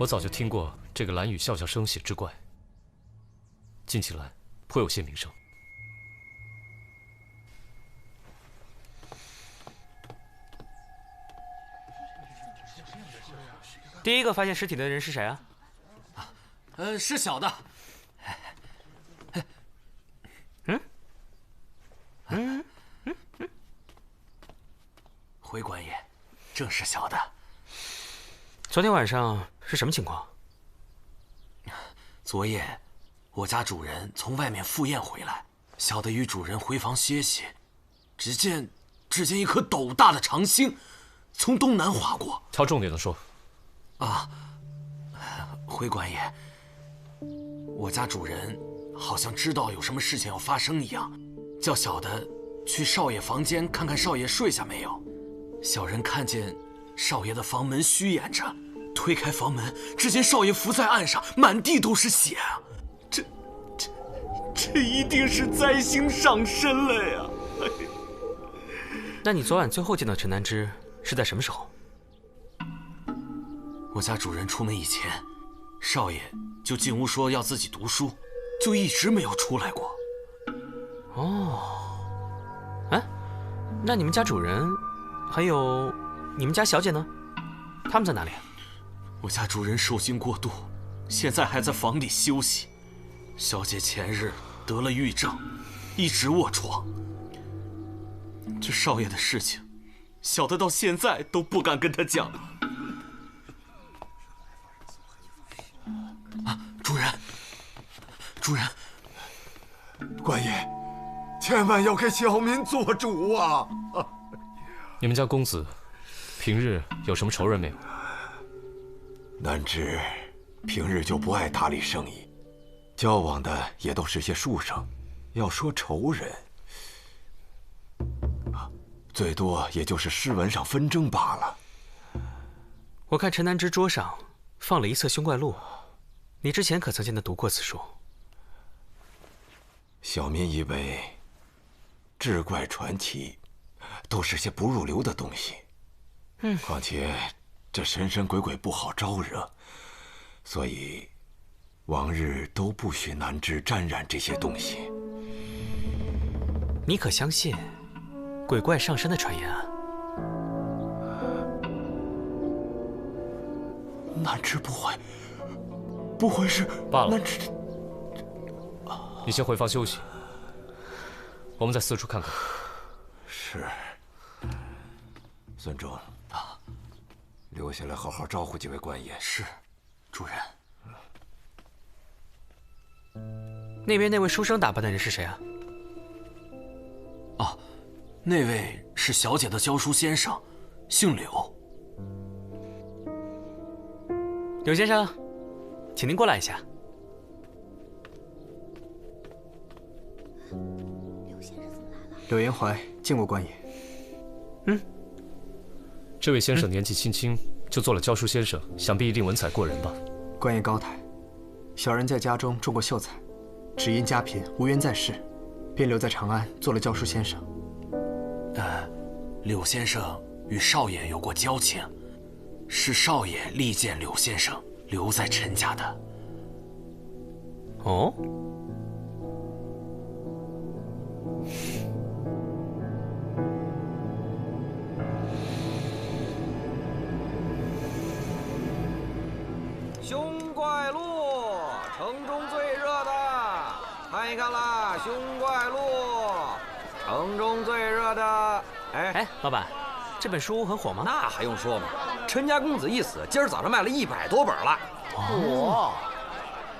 我早就听过这个蓝雨笑笑生血之怪，近起来颇有些名声。第一个发现尸体的人是谁啊？是小的。回官爷，正是小的。昨天晚上是什么情况？昨夜，我家主人从外面赴宴回来，小的与主人回房歇息，只见一颗斗大的长星从东南划过。挑重点的说。回官爷，我家主人好像知道有什么事情要发生一样，叫小的去少爷房间看看少爷睡下没有。小人看见少爷的房门虚掩着，推开房门，只见少爷伏在岸上，满地都是血啊！这一定是灾星上身了呀！那你昨晚最后见到陈南之是在什么时候？我家主人出门以前，少爷就进屋说要自己读书，就一直没有出来过。那你们家主人，还有你们家小姐呢？他们在哪里？我家主人受惊过度，现在还在房里休息。小姐前日得了郁症，一直卧床。这少爷的事情，小的到现在都不敢跟他讲。主人，官爷，千万要给小民做主啊！你们家公子平日有什么仇人没有？南之平日就不爱打理生意，交往的也都是些书生。要说仇人，最多也就是诗文上纷争罢了。我看陈南之桌上放了一册《凶怪录》，你之前可曾见他读过此书？小民以为志怪传奇都是些不入流的东西，况且这神神鬼鬼不好招惹，所以往日都不许南之沾染这些东西。你可相信鬼怪上身的传言啊？南之不会是罢了。南之，你先回房休息，我们再四处看看。是。孙忠，留下来好好招呼几位官爷。是，主人。那边那位书生打扮的人是谁啊？那位是小姐的教书先生，姓柳。柳先生，请您过来一下。柳延怀见过官爷。这位先生年纪轻轻就做了教书先生，想必一定文采过人吧？官爷高抬，小人在家中种过秀才，只因家贫无缘在世，便留在长安做了教书先生。柳先生与少爷有过交情，是少爷力荐柳先生留在陈家的。哦，凶怪路，城中最热的，看一看啦！凶怪路，城中最热的。哎，老板，这本书很火吗？那还用说吗？陈家公子一死，今儿早上卖了100多本了。哇，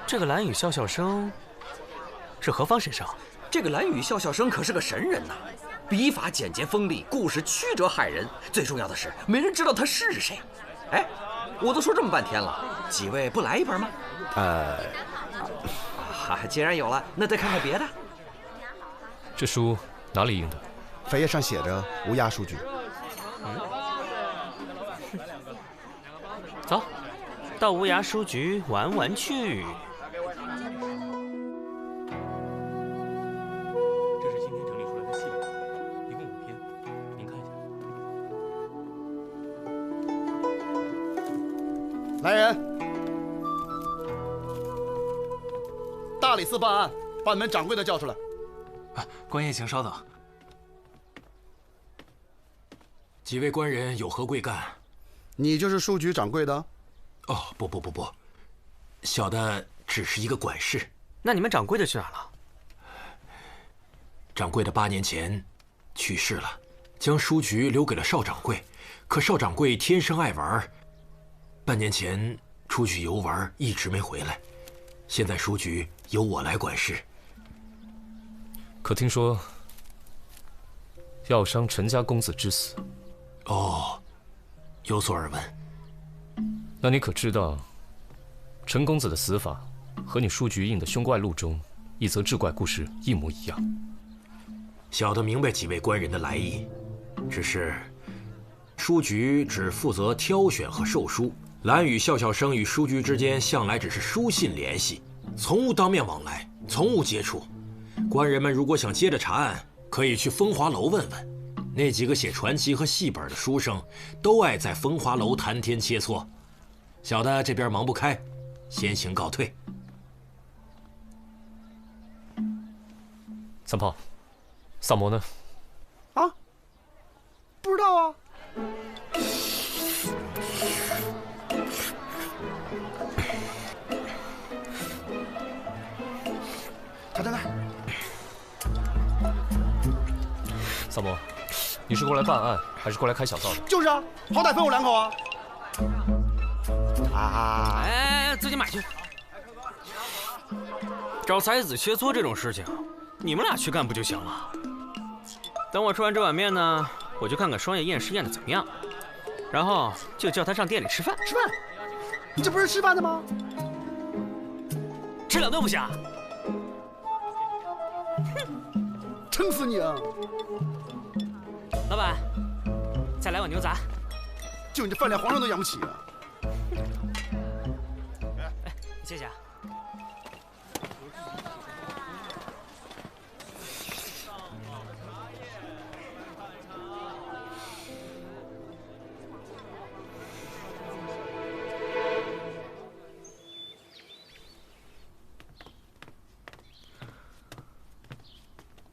这个蓝雨笑笑生是何方神圣？这个蓝雨笑笑生可是个神人呐，笔法简洁锋利，故事曲折骇人。最重要的是，没人知道他是谁。哎，我都说这么半天了，几位不来一本吗？既然有了，那再看看别的。这书哪里印的？扉页上写着无涯书局。走，到无涯书局玩玩去。这是今天整理出来的系列，一共5篇，您看一下。来人，大理寺办案，把你们掌柜的叫出来。官爷请稍等。几位官人有何贵干？你就是书局掌柜的？哦，不，小的只是一个管事。那你们掌柜的去哪了？掌柜的8年前去世了，将书局留给了邵掌柜。可邵掌柜天生爱玩，半年前出去游玩，一直没回来。现在书局由我来管事。可听说药商陈家公子之死？哦，有所耳闻。那你可知道，陈公子的死法和你书局印的凶怪录中一则志怪故事一模一样？小的明白几位官人的来意，只是书局只负责挑选和售书，蓝雨笑笑生与书局之间向来只是书信联系，从无当面往来，从无接触。官人们如果想接着查案，可以去风华楼问问。那几个写传奇和戏本的书生，都爱在风华楼谈天切磋。小的这边忙不开，先行告退。三炮，萨摩呢？啊？不知道啊。他在那儿。萨摩，你是过来办案，还是过来开小灶的？就是啊，好歹分我2口啊。哎，自己买去。找才子切磋这种事情，你们俩去干不就行了？等我吃完这碗面呢，我就看看双叶验尸验的怎么样，然后就叫他上店里吃饭。吃饭？你这不是吃饭的吗？吃2顿不行？哼，撑死你啊！老板，再来碗牛杂。就你这饭量，皇上都养不起啊！哎，谢谢啊。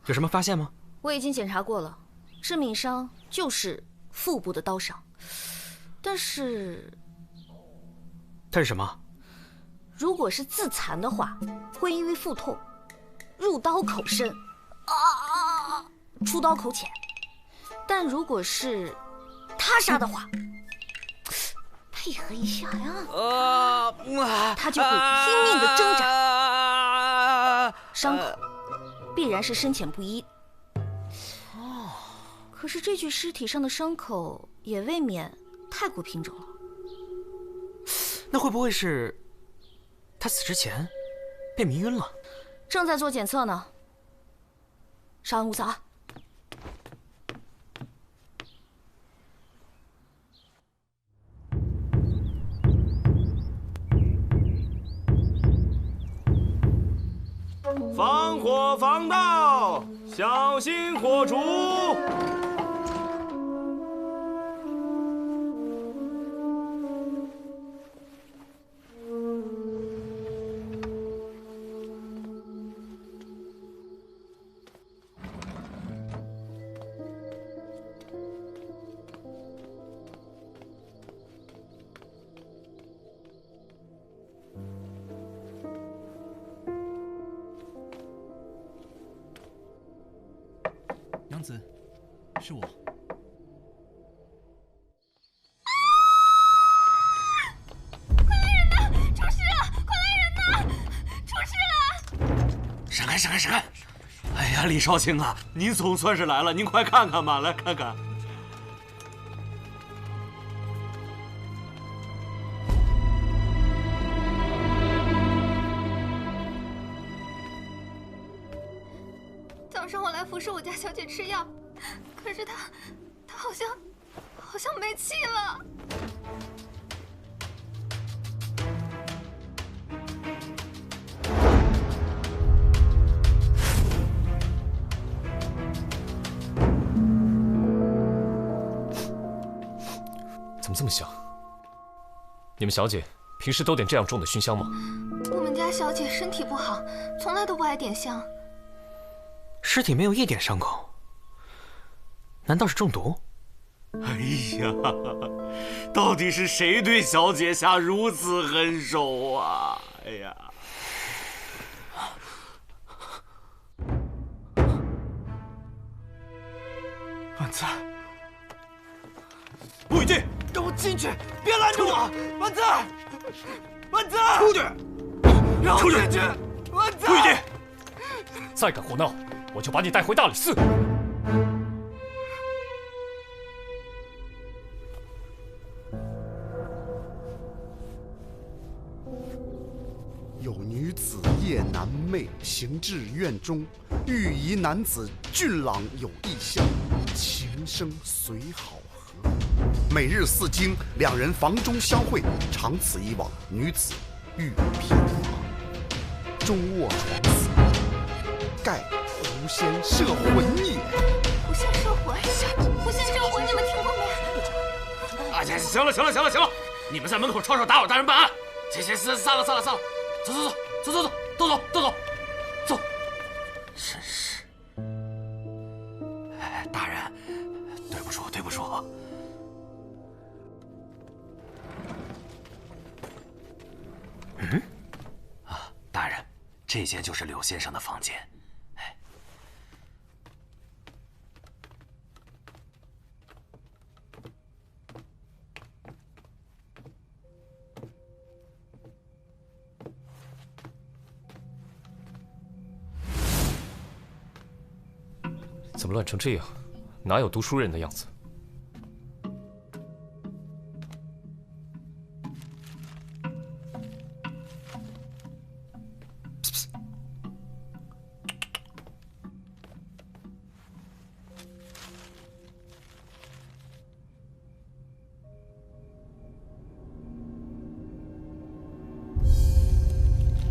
有什么发现吗？我已经检查过了，致命伤就是腹部的刀伤，但是它是什么？如果是自残的话，会因为腹痛入刀口深，出刀口浅；但如果是他杀的话，配合一下呀，他就会拼命的挣扎，伤口必然是深浅不一。可是这具尸体上的伤口也未免太过平整了。那会不会是他死之前被迷晕了？正在做检测呢。稍安勿躁啊。防火防盗，小心火烛。娘子，是我。快来人呐！出事了！快来人呐！出事了！闪开，闪开，闪开！哎呀，李少卿啊，您总算是来了，您快看看吧，来看看。早上我来服侍我家小姐吃药，可是她好像没气了。怎么这么响？你们小姐平时都点这样重的熏香吗？我们家小姐身体不好，从来都不爱点香。尸体没有一点伤口，难道是中毒？哎呀，到底是谁对小姐下如此狠手啊？哎呀！万子，不许进！让我进去！别拦住我！万子，万子，出去！让我进去！万子，不许进！再敢胡闹，我就把你带回大理寺。有女子夜难寐，行至院中，遇一男子俊朗有异象，情生随好合。每日4经，两人房中相会，长此以往，女子欲偏房，终卧床死，盖狐仙摄魂也。狐仙摄魂，狐仙摄魂，你们听过没？啊，行了，你们在门口吵吵打扰大人办案。行，散了，走。真是，大人，对不住。大人，这间就是柳先生的房间。怎么乱成这样？哪有读书人的样子？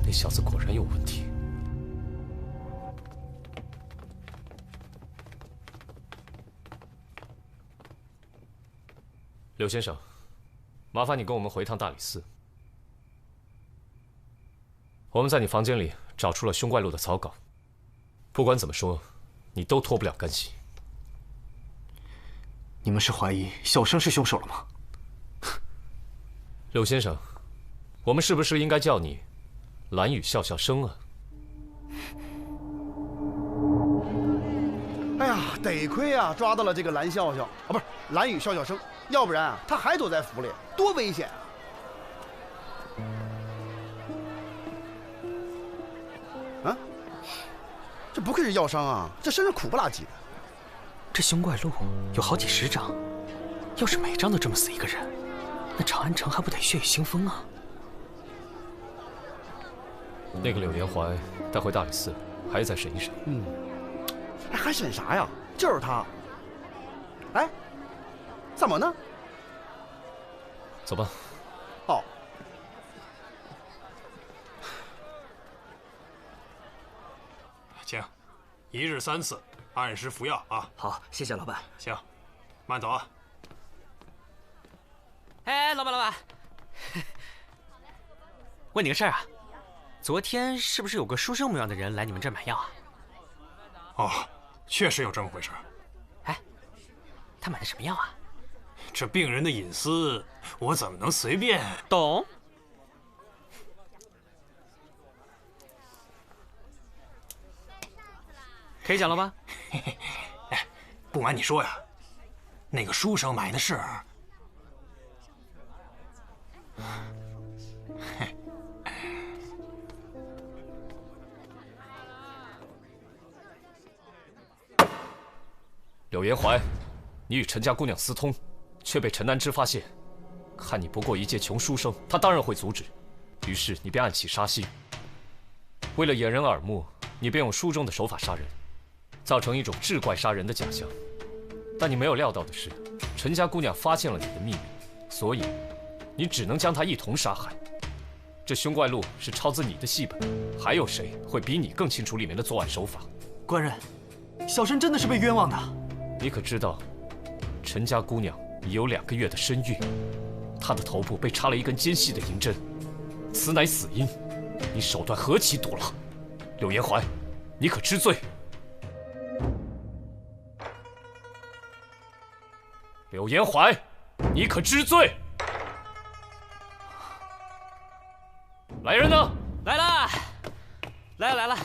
那小子果然有问题。柳先生，麻烦你跟我们回趟大理寺。我们在你房间里找出了凶怪录的草稿，不管怎么说，你都脱不了干系。你们是怀疑小生是凶手了吗？柳先生，我们是不是应该叫你蓝雨笑笑生啊？哎呀，得亏啊抓到了这个蓝笑笑啊，不是蓝雨笑笑生，要不然啊他还躲在府里，多危险啊！啊，这不愧是药商啊，这身上苦不拉几的。这凶怪录有好几10章，要是每章都这么死一个人，那长安城还不得血雨腥风啊？那个柳连怀带回大理寺，还得再审一审。还审啥呀？就是他。哎，怎么呢？走吧。好。请，1日3次，按时服药啊。好，谢谢老板。行，慢走啊。哎，老板，问你个事儿啊，昨天是不是有个书生模样的人来你们这儿买药啊？哦，确实有这么回事。哎，他买的什么药啊？这病人的隐私，我怎么能随便？懂。可以讲了吧？哎，不瞒你说呀，那个书生买的是……柳延怀，你与陈家姑娘私通，却被陈南之发现。看你不过一介穷书生，他当然会阻止。于是你便暗起杀心。为了掩人耳目，你便用书中的手法杀人，造成一种志怪杀人的假象。但你没有料到的是，陈家姑娘发现了你的秘密，所以你只能将她一同杀害。这凶怪录是抄自你的戏本，还有谁会比你更清楚里面的作案手法？官人，小生真的是被冤枉的。你可知道，陈家姑娘已有2个月的身孕，她的头部被插了一根尖细的银针，此乃死因，你手段何其毒辣！柳延怀，你可知罪？柳延怀，你可知罪？来人呢？来了，来了，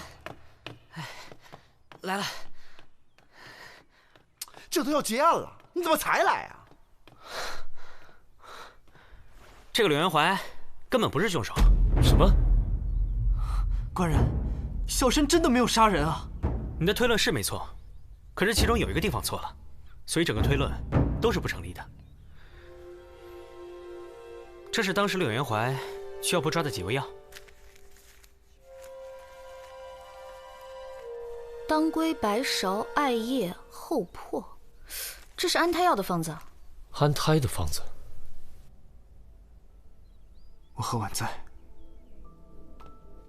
来了。这都要结案了，你怎么才来啊？这个柳延怀根本不是凶手。什么？官人，小生真的没有杀人啊！你的推论是没错，可是其中有一个地方错了，所以整个推论都是不成立的。这是当时柳延怀需要不抓的几味药。当归、白芍、艾叶、厚朴，这是安胎药的方子。安胎的方子。我和婉在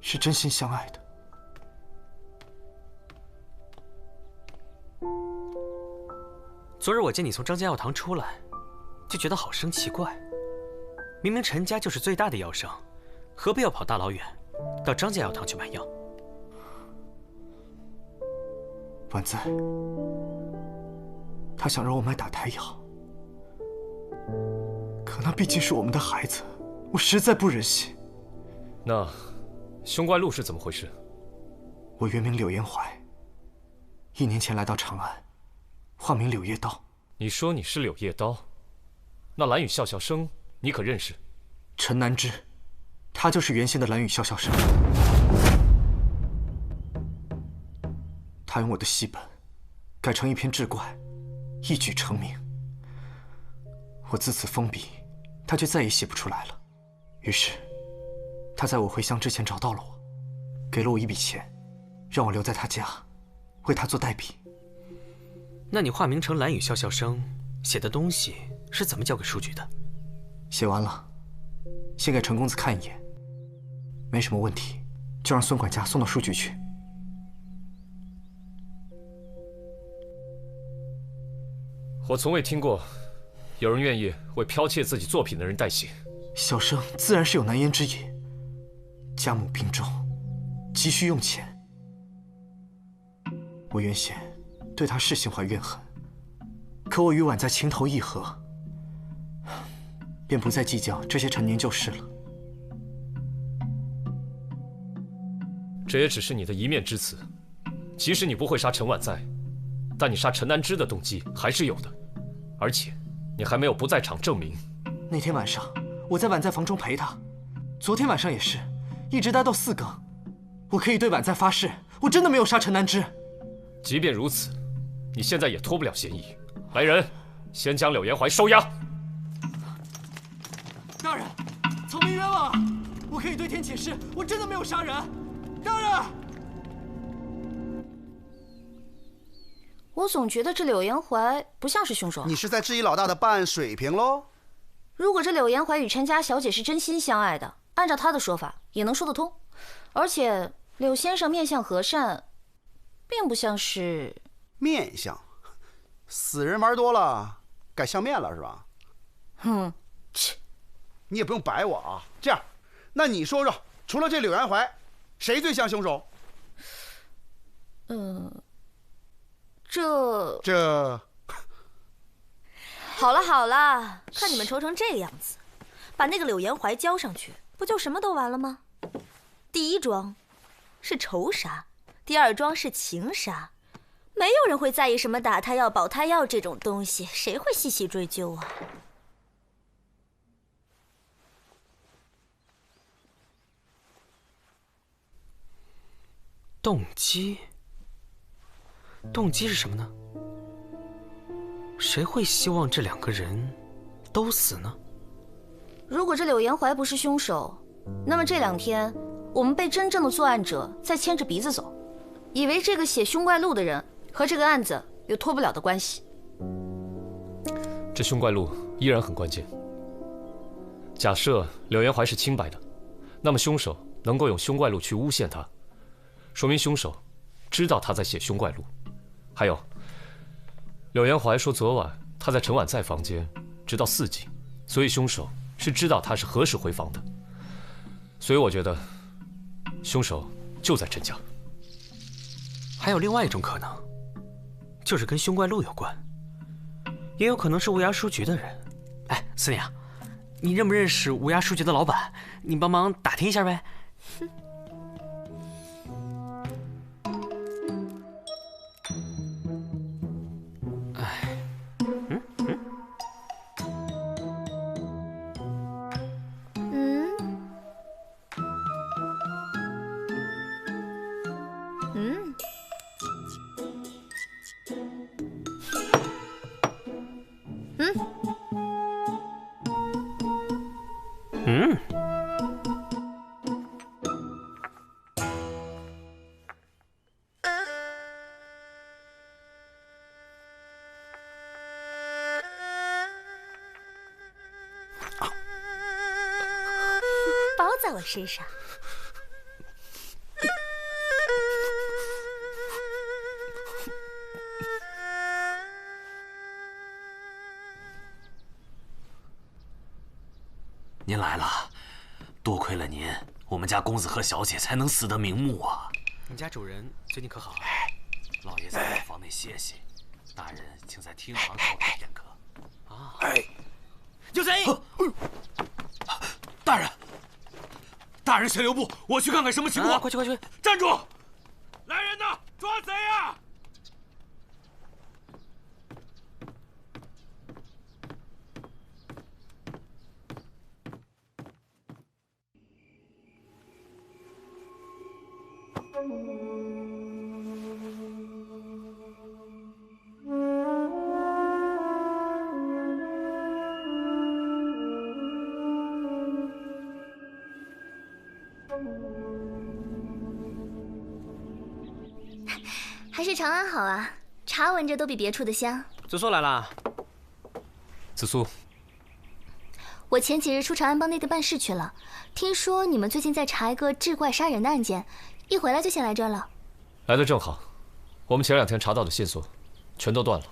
是真心相爱的。昨日我见你从张家药堂出来，就觉得好生奇怪。明明陈家就是最大的药商，何必要跑大老远到张家药堂去买药？婉在，他想让我买打胎药，可那毕竟是我们的孩子，我实在不忍心。那凶怪路是怎么回事？我原名柳延怀，1年前来到长安，化名柳叶刀。你说你是柳叶刀，那蓝雨笑笑生你可认识？陈南之，他就是原先的蓝雨笑笑生。他用我的戏本改成一篇志怪，一举成名。我自此封笔，他就再也写不出来了。于是，他在我回乡之前找到了我，给了我一笔钱，让我留在他家，为他做代笔。那你化名成蓝雨笑笑生，写的东西是怎么交给书局的？写完了，先给陈公子看一眼，没什么问题，就让孙管家送到书局去。我从未听过有人愿意为剽窃自己作品的人代写。小生自然是有难言之隐，家母病重，急需用钱。我原先对他是心怀怨恨，可我与婉在情投意合，便不再计较这些陈年旧事了。这也只是你的一面之词。即使你不会杀陈婉在，但你杀陈南之的动机还是有的，而且你还没有不在场证明。那天晚上我在婉在房中陪他，昨天晚上也是，一直待到4更。我可以对婉在发誓，我真的没有杀陈南之。即便如此，你现在也脱不了嫌疑。来人，先将柳延怀收押。大人，草民冤枉啊！我可以对天起誓，我真的没有杀人。大人，我总觉得这柳延怀不像是凶手。你是在质疑老大的办案水平喽？如果这柳延怀与陈家小姐是真心相爱的，按照他的说法也能说得通。而且柳先生面相和善，并不像是面相。死人玩多了，改相面了是吧？切，你也不用白我啊。这样，那你说说，除了这柳延怀，谁最像凶手？这。好了好了，看你们愁成这个样子，把那个柳延怀交上去，不就什么都完了吗？第一桩是仇杀，第二桩是情杀，没有人会在意什么打胎药、保胎药这种东西，谁会细细追究啊？动机是什么呢？谁会希望这2个人都死呢？如果这柳延怀不是凶手，那么这2天我们被真正的作案者在牵着鼻子走，以为这个写凶怪录的人和这个案子有脱不了的关系。这凶怪录依然很关键。假设柳延怀是清白的，那么凶手能够用凶怪录去诬陷他，说明凶手知道他在写凶怪录。还有，柳延怀说昨晚他在陈婉在房间直到4更，所以凶手是知道他是何时回房的。所以我觉得，凶手就在陈家。还有另外一种可能，就是跟凶怪路有关，也有可能是乌鸦书局的人。哎，司令啊，你认不认识乌鸦书局的老板？你帮忙打听一下呗。包在我身上。您来了，多亏了您，我们家公子和小姐才能死得瞑目啊。你家主人最近可好？老爷在房内歇息，大人请在厅堂稍等片刻。啊！有贼！大人，大人先留步，我去看看什么情况。快去快去！站住！来人呐，抓贼呀！还是长安好啊，茶闻着都比别处的香。子苏来了。子苏，我前几日出长安帮内的办事去了，听说你们最近在查一个志怪杀人的案件，一回来就先来这儿了。来得正好，我们前2天查到的线索全都断了。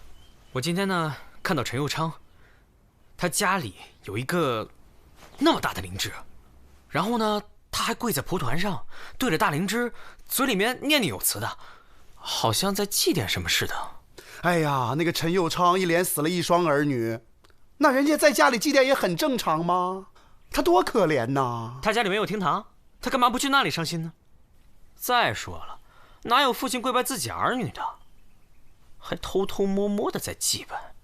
我今天呢看到陈佑昌，他家里有一个那么大的灵芝，然后呢他还跪在蒲团上，对着大灵芝，嘴里面念念有词的，好像在祭奠什么似的。哎呀，那个陈佑昌一连死了1双儿女，那人家在家里祭奠也很正常吗？他多可怜呐！他家里没有厅堂，他干嘛不去那里伤心呢？再说了，哪有父亲跪拜自己儿女的？还偷偷摸摸的在祭拜，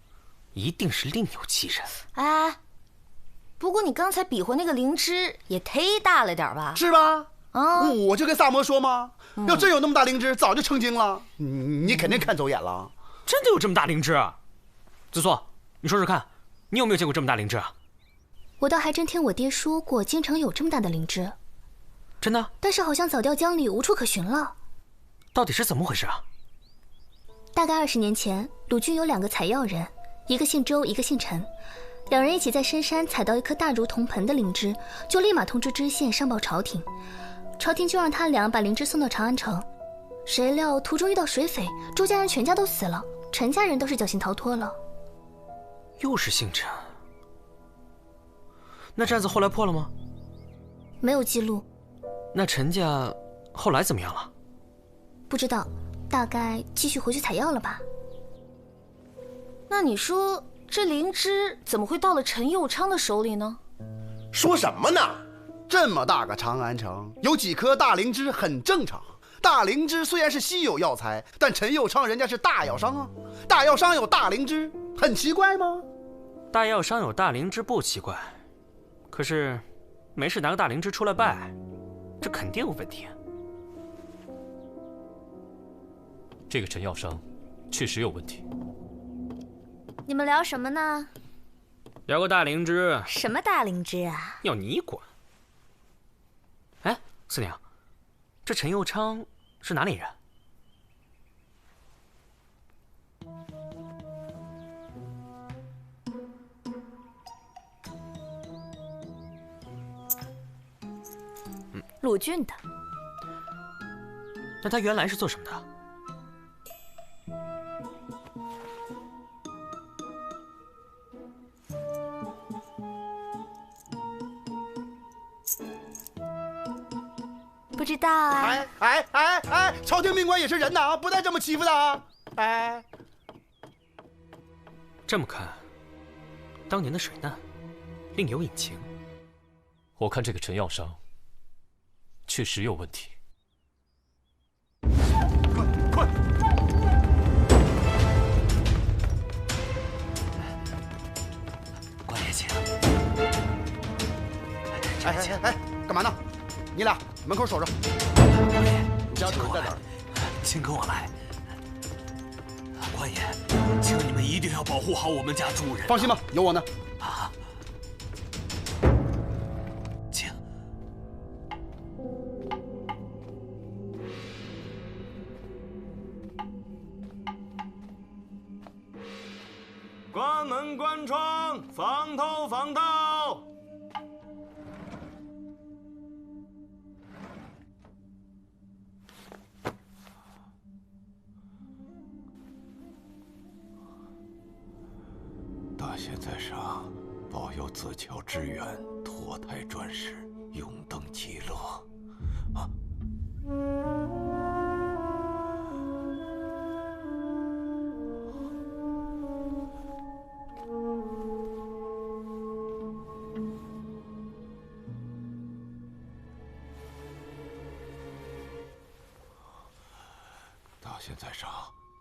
一定是另有其人。哎，不过你刚才比划那个灵芝也忒大了点吧？是吧？啊，我就跟萨摩说嘛，要真有那么大灵芝，早就成精了。你肯定看走眼了。真的有这么大灵芝？子苏，你说说看，你有没有见过这么大灵芝啊？我倒还真听我爹说过，京城有这么大的灵芝。真的？但是好像早掉江里，无处可寻了。到底是怎么回事啊？大概20年前，鲁郡有2个采药人，一个姓周，一个姓陈。2人一起在深山采到一颗大如铜盆的灵芝，就立马通知知县上报朝廷。朝廷就让他俩把灵芝送到长安城。谁料途中遇到水匪，周家人全家都死了，陈家人都是侥幸逃脱了。又是姓陈。那这案子后来破了吗？没有记录。那陈家后来怎么样了？不知道，大概继续回去采药了吧。那你说这灵芝怎么会到了陈佑昌的手里呢？说什么呢？这么大个长安城，有几颗大灵芝很正常。大灵芝虽然是稀有药材，但陈佑昌人家是大药商啊，大药商有大灵芝，很奇怪吗？大药商有大灵芝不奇怪，可是没事拿个大灵芝出来拜，这肯定有问题。这个陈药商确实有问题。你们聊什么呢？聊个大灵芝。什么大灵芝啊？要你管。哎，四娘，这陈佑昌是哪里人？鲁郡的。那他原来是做什么的？知道啊。朝廷命官也是人呐，不带这么欺负的啊！哎，这么看，当年的水难另有隐情。我看这个陈药商确实有问题。快！官爷请。干嘛呢？你俩门口守着。官爷，你家主人在哪儿？请跟我来。官爷，请你们一定要保护好我们家主人。放心吧，有我呢。啊，请。关门关窗，防偷防盗。大仙在上，保佑子乔之源，脱胎转世，永登极乐。啊！大仙在上，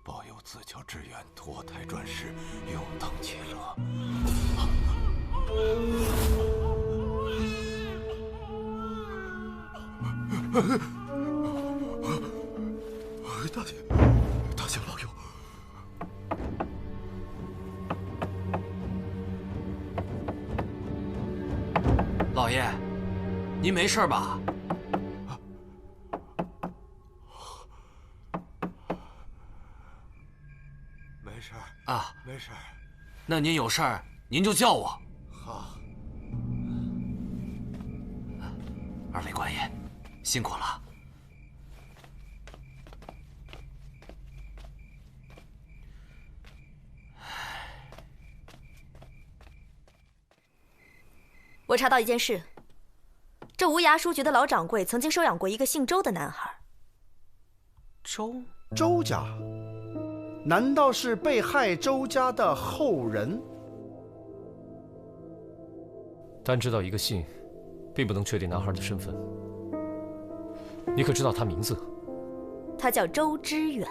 保佑子乔之源，脱胎转世，永登极乐。大仙保佑！老爷，您没事吧？没事啊，没事。那您有事儿，您就叫我。好。二位官爷，辛苦了。我查到一件事，这无涯书局的老掌柜曾经收养过一个姓周的男孩。周家？难道是被害周家的后人？单知道一个姓，并不能确定男孩的身份。你可知道他名字？他叫周之远。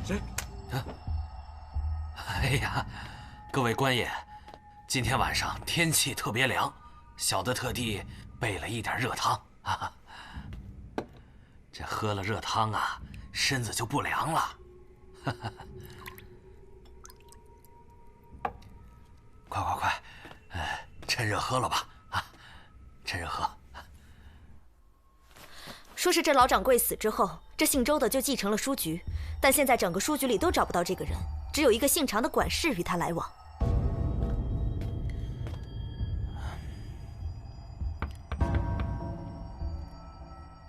谁？啊！哎呀，各位官爷，今天晚上天气特别凉，小的特地备了一点热汤啊。这喝了热汤啊，身子就不凉了。快，趁热喝了吧啊！趁热喝。说是这老掌柜死之后，这姓周的就继承了书局，但现在整个书局里都找不到这个人，只有一个姓常的管事与他来往。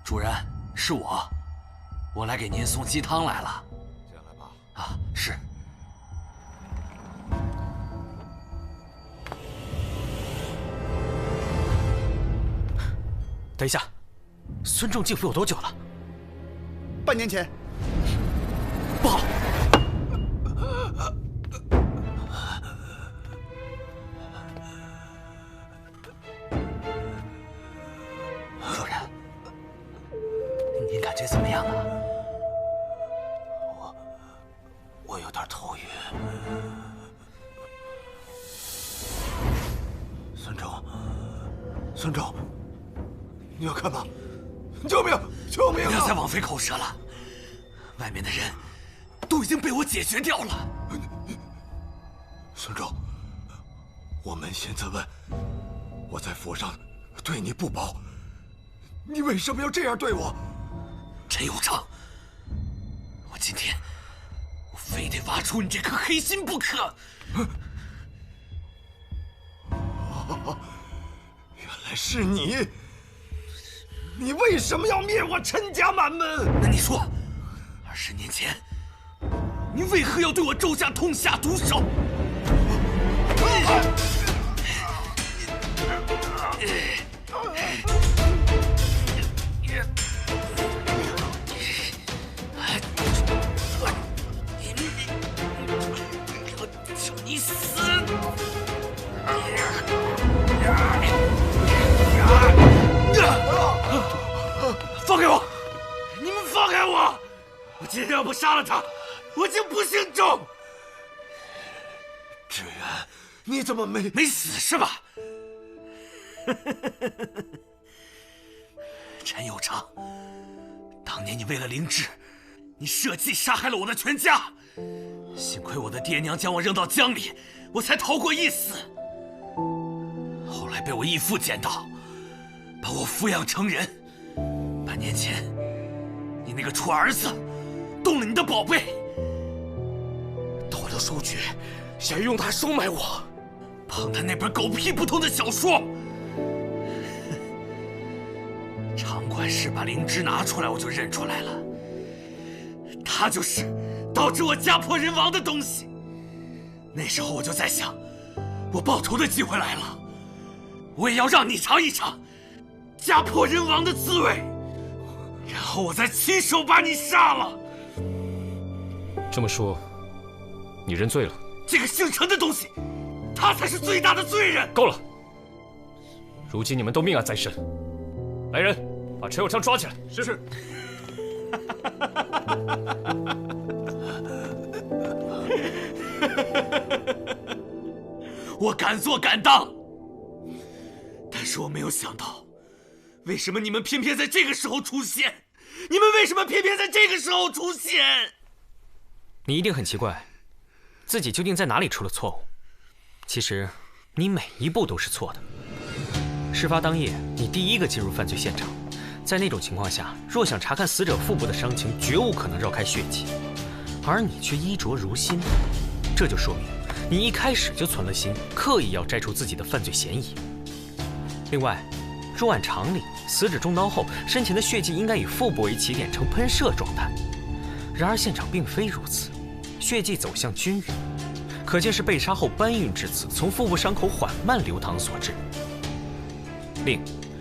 主人，是我来给您送鸡汤来了。进来吧。啊，是。等一下，孙仲进府有多久了？半年前。不好！主人，您感觉怎么样啊？我有点头晕。孙仲，你要干嘛？救命！救命！不要再枉费口舌了，外面的人都已经被我解决掉了。孙仲，我扪心自问，我在府上对你不薄，你为什么要这样对我？陈有昌，我今天非得挖出你这颗黑心不可！原来是你！你为什么要灭我陈家满门？那你说，20年前，你为何要对我周家痛下毒手？求你死！放开我！你们放开我！我今天要不杀了他，我就不姓周。志远，你怎么没死是吧？陈有昌，当年你为了灵芝，你设计杀害了我的全家。幸亏我的爹娘将我扔到江里，我才逃过一死。后来被我义父捡到，把我抚养成人。半年前，你那个臭儿子动了你的宝贝，到了书局，想用它收买我，碰他那本狗屁不通的小说。场管事把灵芝拿出来，我就认出来了，他就是导致我家破人亡的东西。那时候我就在想，我报仇的机会来了，我也要让你尝一尝家破人亡的滋味，然后我再亲手把你杀了。这么说，你认罪了？这个姓陈的东西，他才是最大的罪人。够了！如今你们都命案在身，来人，把陈有昌抓起来。是。我敢做敢当，但是我没有想到，为什么你们偏偏在这个时候出现？你们为什么偏偏在这个时候出现？你一定很奇怪，自己究竟在哪里出了错误？其实，你每一步都是错的。事发当夜，你第一个进入犯罪现场，在那种情况下，若想查看死者腹部的伤情，绝无可能绕开血迹，而你却衣着如新，这就说明你一开始就存了心，刻意要摘除自己的犯罪嫌疑。另外，若按常理，死者中刀后，身前的血迹应该以腹部为起点呈喷射状态，然而现场并非如此，血迹走向均匀，可见是被杀后搬运至此，从腹部伤口缓慢流淌所致。另，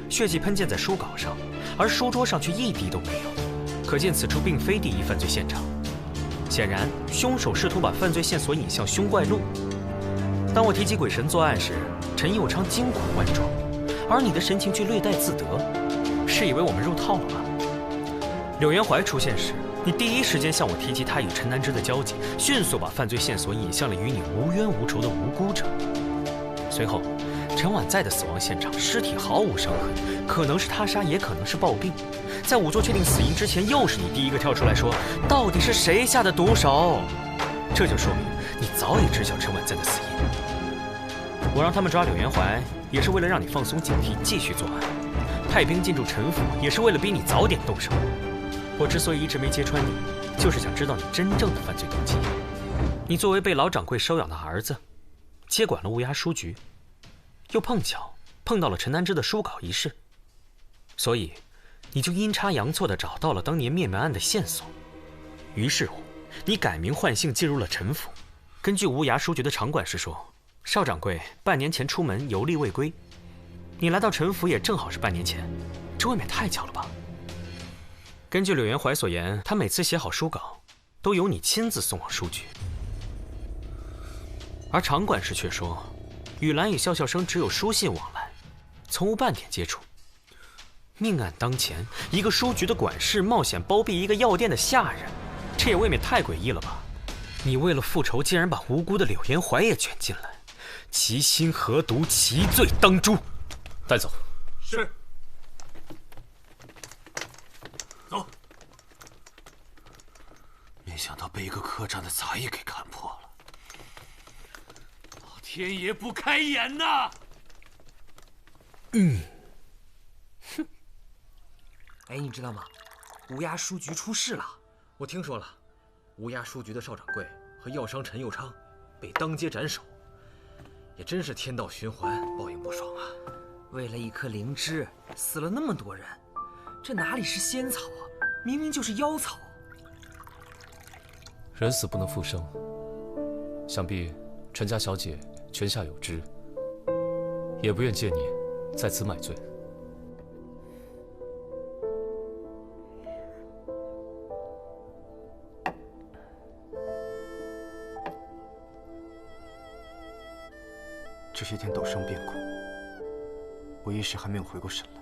血迹喷溅在书稿上，而书桌上却一滴都没有，可见此处并非第一犯罪现场。显然，凶手试图把犯罪线索引向凶怪路。当我提及鬼神作案时，陈有昌惊恐万状，而你的神情却略带自得，是以为我们入套了吗？柳元怀出现时，你第一时间向我提及他与陈南之的交集，迅速把犯罪线索引向了与你无冤无仇的无辜者。随后，陈婉在的死亡现场，尸体毫无伤痕，可能是他杀，也可能是暴病。在仵作确定死因之前，又是你第一个跳出来说，到底是谁下的毒手？这就说明你早已知晓陈婉在的死因。我让他们抓柳元怀，也是为了让你放松警惕，继续作案；派兵进驻陈府，也是为了逼你早点动手。我之所以一直没揭穿你，就是想知道你真正的犯罪动机。你作为被老掌柜收养的儿子，接管了乌鸦书局，又碰巧碰到了陈南之的书稿一事，所以你就阴差阳错地找到了当年灭门案的线索。于是乎，你改名换姓进入了陈府。根据无涯书局的场管事说，邵掌柜半年前出门游历未归，你来到陈府也正好是半年前，这未免太巧了吧？根据柳元怀所言，他每次写好书稿，都由你亲自送往书局。而场管事却说，雨兰与笑笑生只有书信往来，从无半点接触。命案当前，一个书局的管事冒险包庇一个药店的下人，这也未免太诡异了吧？你为了复仇，竟然把无辜的柳元怀也卷进来，其心何毒，其罪当诛。带走。是。走。没想到被一个客栈的杂役给看破了，老天爷不开眼呐！哼。哎，你知道吗？乌鸦书局出事了。我听说了，乌鸦书局的邵掌柜和药商陈佑昌被当街斩首。也真是天道循环，报应不爽啊！为了一颗灵芝，死了那么多人，这哪里是仙草啊，明明就是妖草。人死不能复生，想必陈家小姐泉下有知，也不愿见你在此买醉。这些天陡生变故，我一时还没有回过神来。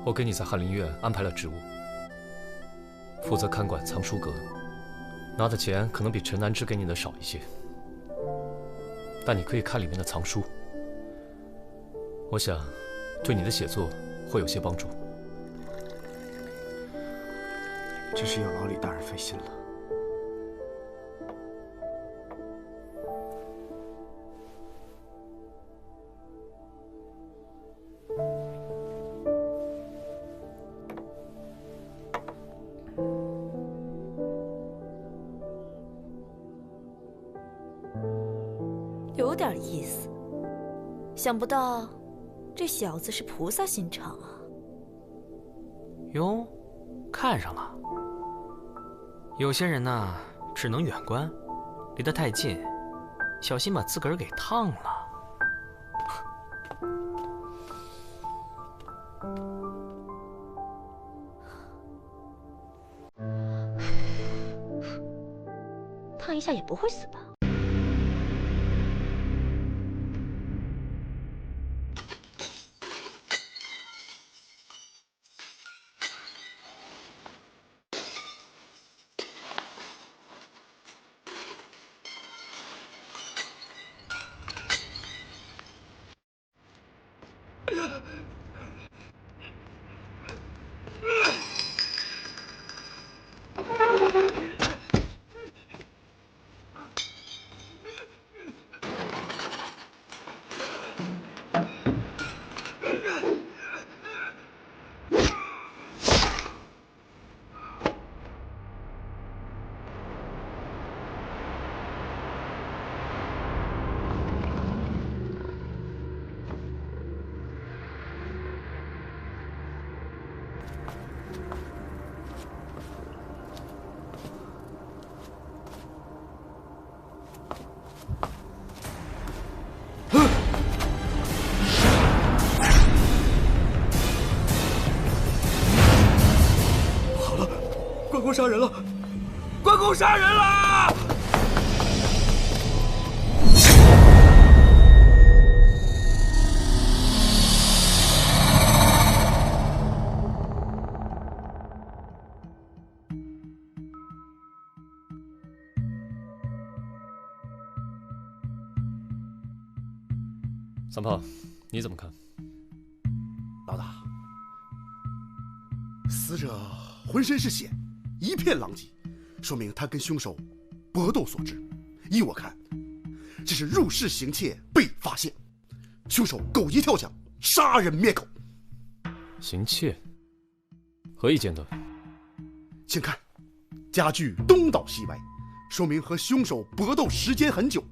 我给你在翰林院安排了职务，负责看管藏书阁，拿的钱可能比陈南之给你的少一些，但你可以看里面的藏书，我想对你的写作会有些帮助。真是要劳李大人费心了。有点意思，想不到这小子是菩萨心肠啊！哟，看上了。有些人呢，只能远观，离得太近，小心把自个儿给烫了。烫一下也不会死吧？关公杀人了！关公杀人了！三胖，你怎么看？老大，死者浑身是血，一片狼藉，说明他跟凶手搏斗所致。依我看，这是入室行窃被发现，凶手狗急跳墙，杀人灭口。行窃？何以见得？请看，家具东倒西歪，说明和凶手搏斗时间很久。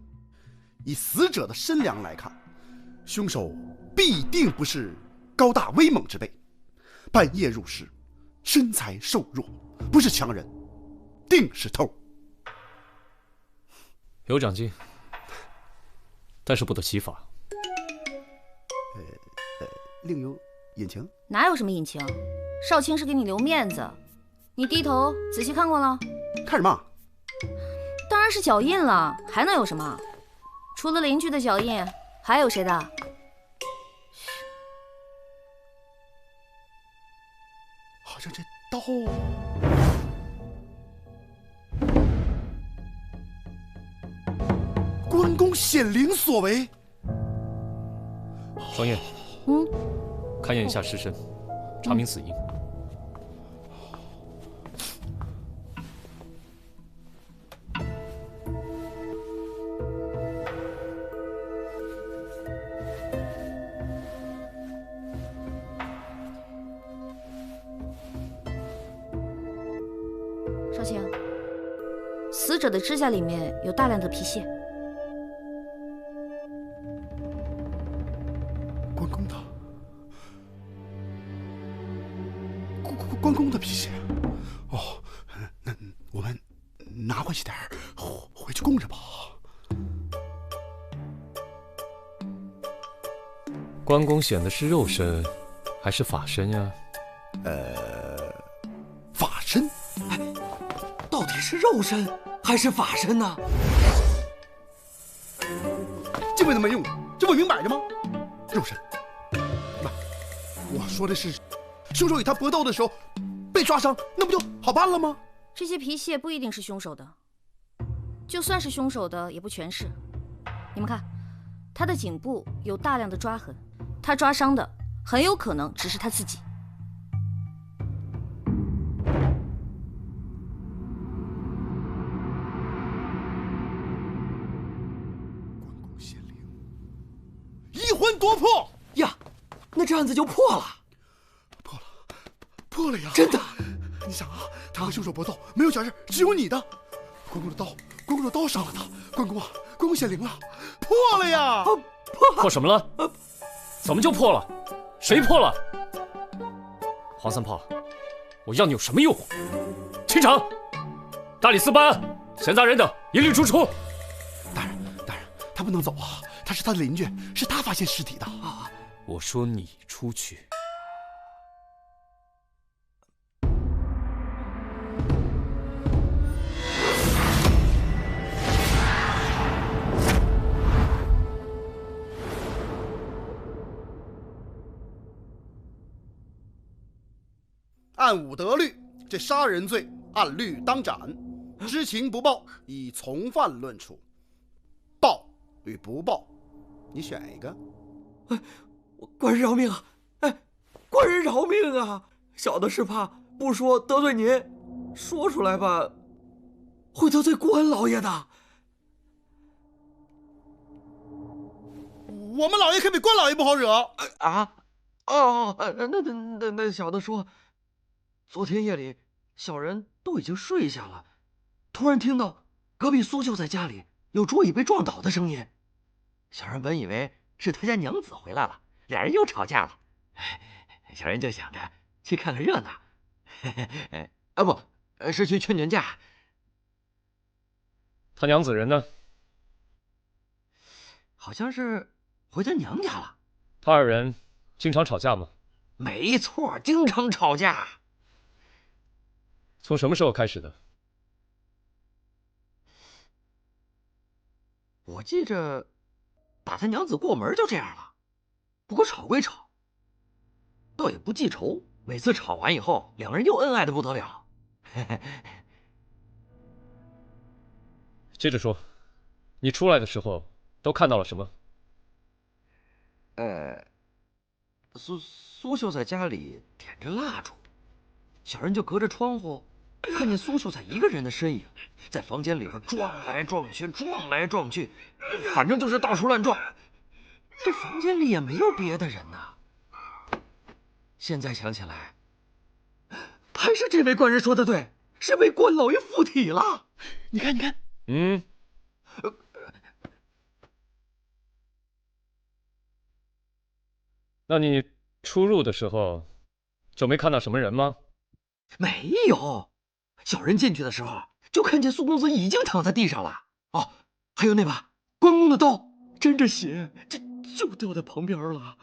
以死者的身量来看，凶手必定不是高大威猛之辈，半夜入室，身材瘦弱，不是强人，定是偷。有长进，但是不得其法。另有隐情？哪有什么隐情？少卿是给你留面子，你低头仔细看过了？看什么？当然是脚印了，还能有什么？除了邻居的脚印，还有谁的？好像这刀……关公显灵所为。双燕，勘验一下尸身，查明死因。少卿，死者的指甲里面有大量的皮屑，关公的皮鞋。哦，那我们拿回去点儿，回去供着吧。关公显的是肉身，还是法身呀？法身。哎，到底是肉身还是法身呢？这辈子没用的，这不明摆着吗？肉身。不，我说的是，凶手与他搏斗的时候被抓伤，那不就好办了吗？这些皮屑不一定是凶手的，就算是凶手的，也不全是。你们看，他的颈部有大量的抓痕，他抓伤的很有可能只是他自己。一魂夺魄呀，那这案子就破了。破了呀！真的。你想啊，他和凶手搏斗，没有假人，只有你的。关公的刀伤了他。关公显灵了，破了呀！破什么了？怎么就破了？谁破了？黄三炮，我要你有什么用？清场！大理寺办案，闲杂人等一律逐出。大人，他不能走啊！他是他的邻居，是他发现尸体的。我说你出去。按武德律，这杀人罪按律当斩，知情不报以从犯论处。报与不报，你选一个。哎，官人饶命啊！哎，官人饶命啊！小的是怕不说得罪您，说出来吧，会得罪关老爷的。我们老爷可比关老爷不好惹啊！哦，那小的说，昨天夜里小人都已经睡下了，突然听到隔壁苏秀在家里有桌椅被撞倒的声音，小人本以为是他家娘子回来了，俩人又吵架了，小人就想着去看看热闹，啊不，是去劝劝架。他娘子人呢？好像是回他娘家了。他二人经常吵架吗？没错，经常吵架。从什么时候开始的？我记着，打他娘子过门就这样了。不过吵归吵，倒也不记仇。每次吵完以后，两人又恩爱的不得了。接着说，你出来的时候都看到了什么？苏秀在家里点着蜡烛，小人就隔着窗户看见苏秀才一个人的身影，在房间里边撞来撞去，撞来撞去，反正就是到处乱撞。这房间里也没有别的人呐。现在想起来，还是这位官人说的对，是被关老爷附体了。你看，嗯。那你出入的时候就没看到什么人吗？没有，小人进去的时候就看见苏公子已经躺在地上了。哦，还有那把关公的刀，沾着血，就掉在旁边了。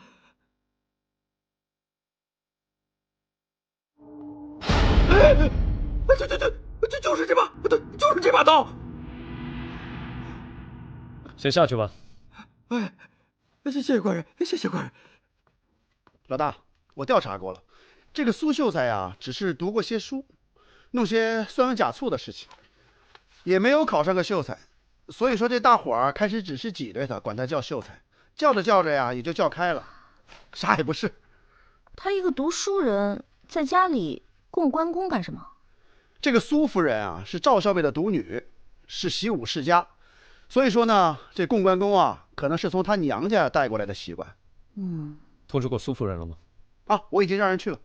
对，就是这把，对，就是这把刀。先下去吧。谢谢官人，谢谢官人。老大，我调查过了，这个苏秀才呀，只是读过些书，弄些酸文假醋的事情，也没有考上个秀才。所以说这大伙儿开始只是挤兑他，管他叫秀才，叫着叫着呀，也就叫开了，啥也不是。他一个读书人，在家里供关公干什么？这个苏夫人啊，是赵少贝的独女，是习武世家，所以说呢，这供关公啊，可能是从他娘家带过来的习惯。通知过苏夫人了吗？啊，我已经让人去了。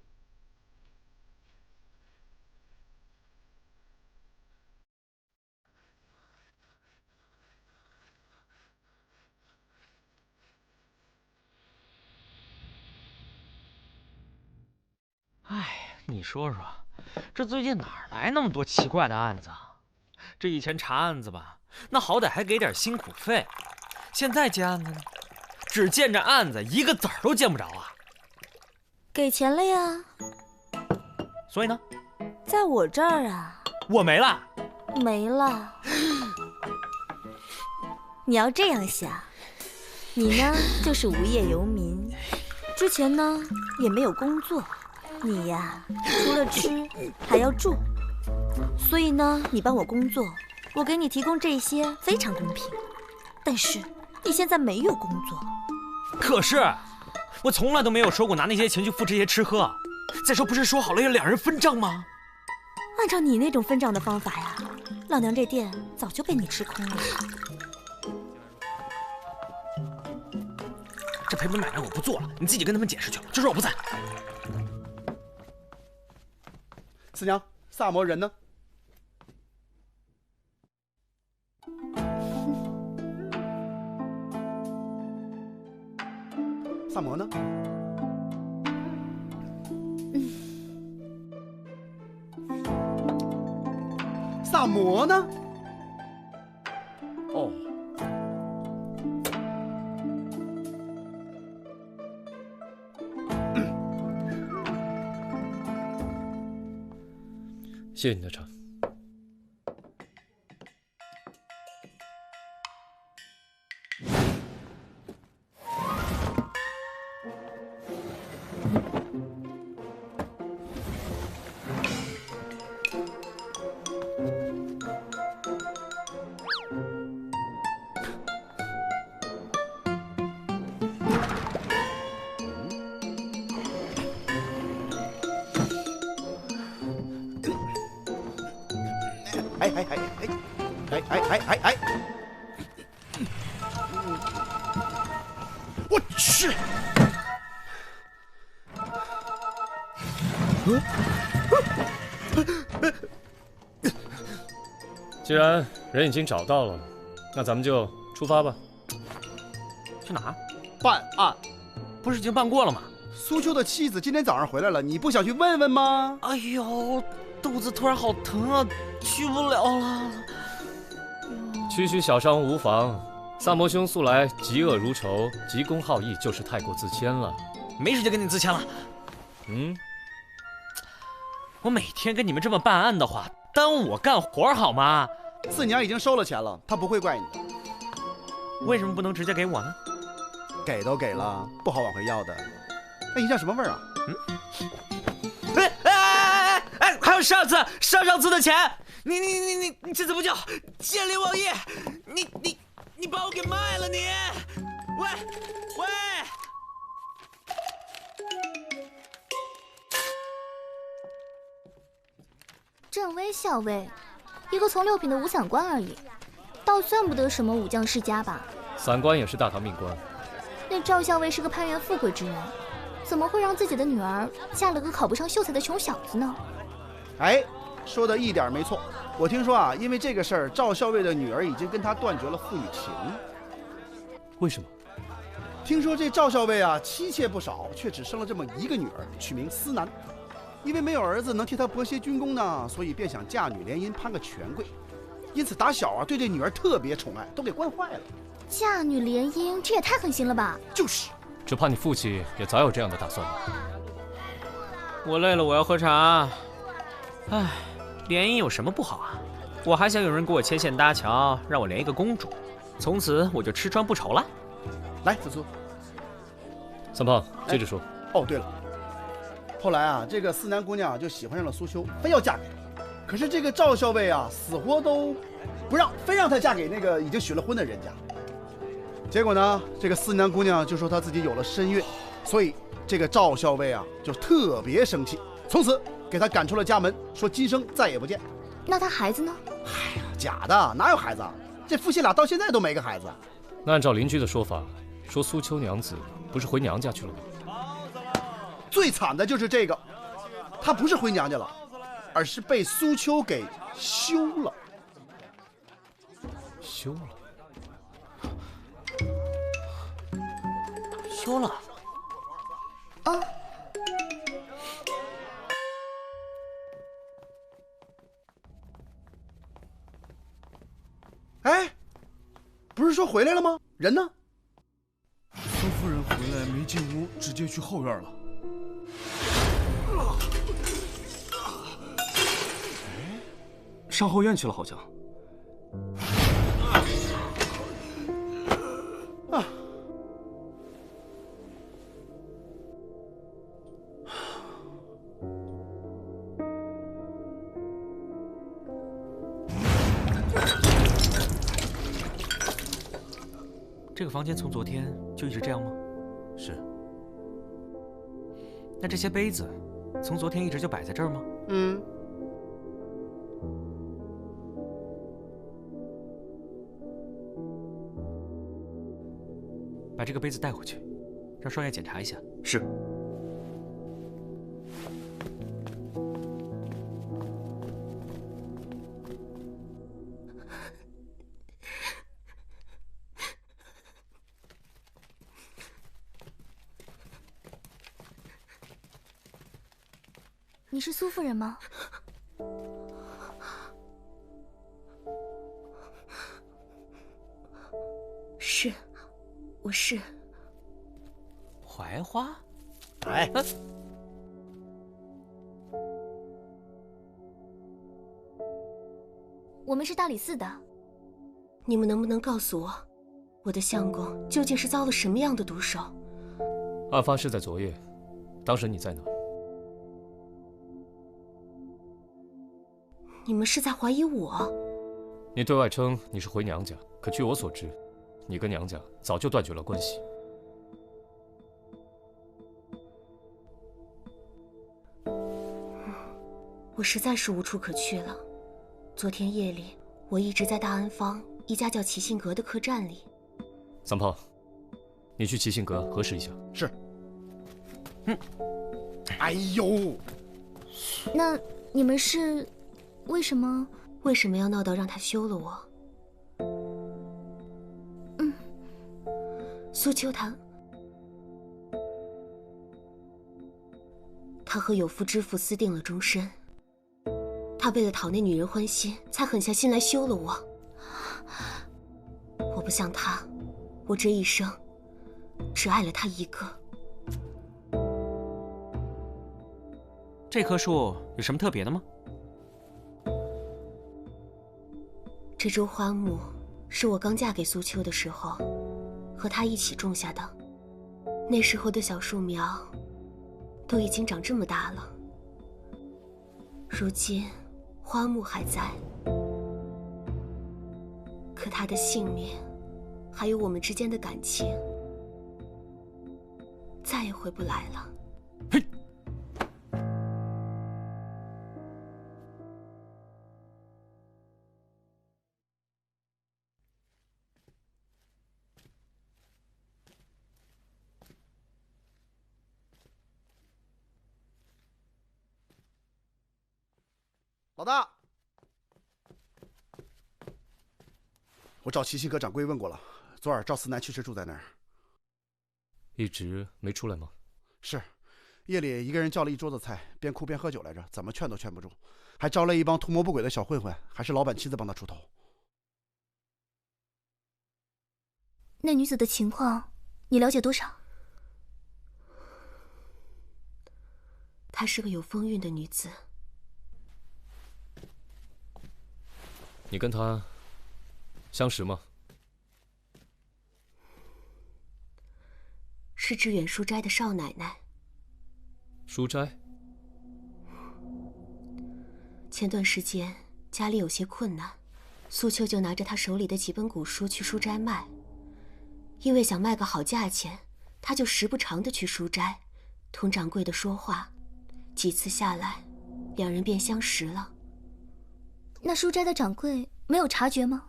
你说说，这最近哪儿来那么多奇怪的案子啊？这以前查案子吧，那好歹还给点辛苦费，现在接案子呢，只见着案子，一个子儿都见不着啊！给钱了呀。所以呢？在我这儿啊。我没了。没了。你要这样想，你呢就是无业游民，之前呢也没有工作，你呀除了吃还要住，所以呢你帮我工作，我给你提供这些非常公平。但是你现在没有工作。可是我从来都没有说过拿那些钱去付这些吃喝。再说不是说好了要2人分账吗？按照你那种分账的方法呀，老娘这店早就被你吃空了。这赔本买卖我不做了，你自己跟他们解释去，就说我不在。四娘，萨摩人呢？萨摩呢？萨摩呢？哦。谢谢你的茶。哎！我去！既然人已经找到了，那咱们就出发吧。去哪儿？办案。不是已经办过了吗？苏秋的妻子今天早上回来了，你不想去问问吗？哎呦，肚子突然好疼啊，去不了了。区区小伤无妨，萨摩兄素来嫉恶如仇，急公好义，就是太过自谦了。没时间跟你自谦了。我每天跟你们这么办案的话，耽误我干活好吗？四娘已经收了钱了，她不会怪你的。为什么不能直接给我呢？给都给了，不好往回要的。哎，你叫什么味儿啊？还有上次的钱，你这怎么叫见利忘义？你把我给卖了你！喂！镇威校尉，一个从6品的武散官而已，倒算不得什么武将世家吧。散官也是大唐命官。那赵校尉是个攀援富贵之人，怎么会让自己的女儿嫁了个考不上秀才的穷小子呢？哎，说的一点没错。我听说啊，因为这个事儿，赵校尉的女儿已经跟他断绝了父女情。为什么？听说这赵校尉啊，妻妾不少，却只生了这么一个女儿，取名思南。因为没有儿子能替他博些军功呢，所以便想嫁女联姻，攀个权贵。因此打小啊，对这女儿特别宠爱，都给惯坏了。嫁女联姻，这也太狠心了吧！就是，只怕你父亲也早有这样的打算吧。我累了，我要喝茶。唉，联姻有什么不好啊？我还想有人给我牵线搭桥，让我连一个公主，从此我就吃穿不愁了。来，子苏。三胖，接着说。哦，对了，后来啊，这个思南姑娘就喜欢上了苏秋，非要嫁给他。可是这个赵校尉啊，死活都不让，非让她嫁给那个已经许了婚的人家。结果呢，这个思南姑娘就说她自己有了身孕，所以这个赵校尉啊就特别生气，从此给她赶出了家门，说今生再也不见。那他孩子呢？哎呀，假的，哪有孩子啊？这夫妻俩到现在都没个孩子。那按照邻居的说法，说苏秋娘子不是回娘家去了吗？最惨的就是这个，她不是回娘家了，而是被苏秋给休了。休了？休了？啊！是说回来了吗？人呢？苏夫人回来没进屋，直接去后院了。上后院去了，好像。啊！这个房间从昨天就一直这样吗？是。那这些杯子，从昨天一直就摆在这儿吗？嗯。把这个杯子带回去，让少爷检查一下。是。你是苏夫人吗？是，我是。槐花？哎，我们是大理寺的。你们能不能告诉我，我的相公究竟是遭了什么样的毒手？案发是在昨夜，当时你在哪？你们是在怀疑我？你对外称你是回娘家，可据我所知，你跟娘家早就断绝了关系。我实在是无处可去了。昨天夜里，我一直在大安坊一家叫齐信阁的客栈里。三胖，你去齐信阁核实一下。是。哎呦，那你们是为什么？为什么要闹到让他休了我？苏秋他和有夫之妇私定了终身。他为了讨那女人欢心，才狠下心来休了我。我不像他，我这一生只爱了他一个。这棵树有什么特别的吗？这株花木是我刚嫁给苏秋的时候，和他一起种下的。那时候的小树苗都已经长这么大了，如今花木还在，可他的性命，还有我们之间的感情，再也回不来了。嘿。老大，我找齐信阁掌柜问过了，昨晚赵思南确实住在那儿。一直没出来吗？是，夜里一个人叫了一桌子菜，边哭边喝酒来着，怎么劝都劝不住，还招来一帮图谋不轨的小混混，还是老板亲自帮他出头。那女子的情况，你了解多少？她是个有风韵的女子。你跟她相识吗？是致远书斋的少奶奶。书斋？前段时间家里有些困难，苏秋就拿着她手里的几本古书去书斋卖。因为想卖个好价钱，她就时不常的去书斋，同掌柜的说话。几次下来，两人便相识了。那书斋的掌柜没有察觉吗？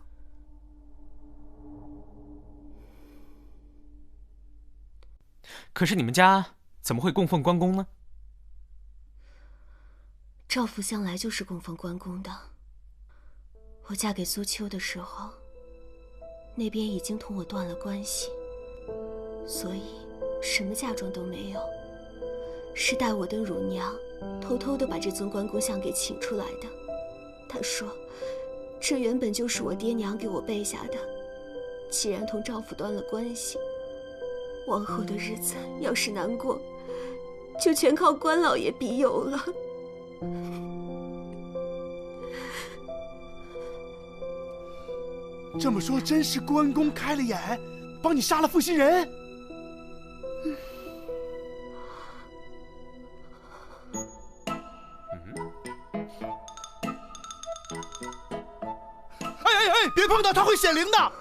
可是你们家怎么会供奉关公呢？赵府向来就是供奉关公的。我嫁给苏秋的时候，那边已经同我断了关系，所以什么嫁妆都没有。是待我的乳娘偷偷的把这尊关公像给请出来的。他说，这原本就是我爹娘给我备下的，既然同丈夫断了关系，往后的日子要是难过，就全靠关老爷庇佑了。这么说，真是关公开了眼，帮你杀了负心人？哎，别碰到，他会显灵的。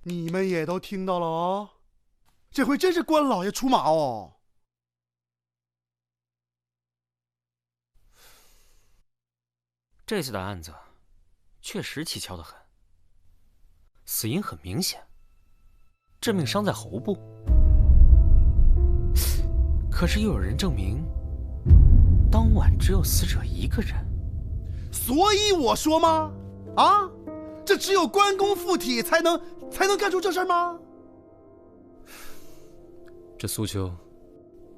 你们也都听到了哦，这回真是关老爷出马哦。这次的案子确实蹊跷得很，死因很明显，致命伤在喉部。可是又有人证明，当晚只有死者一个人。所以我说吗？啊，这只有关公附体才能干出这事吗？这苏秋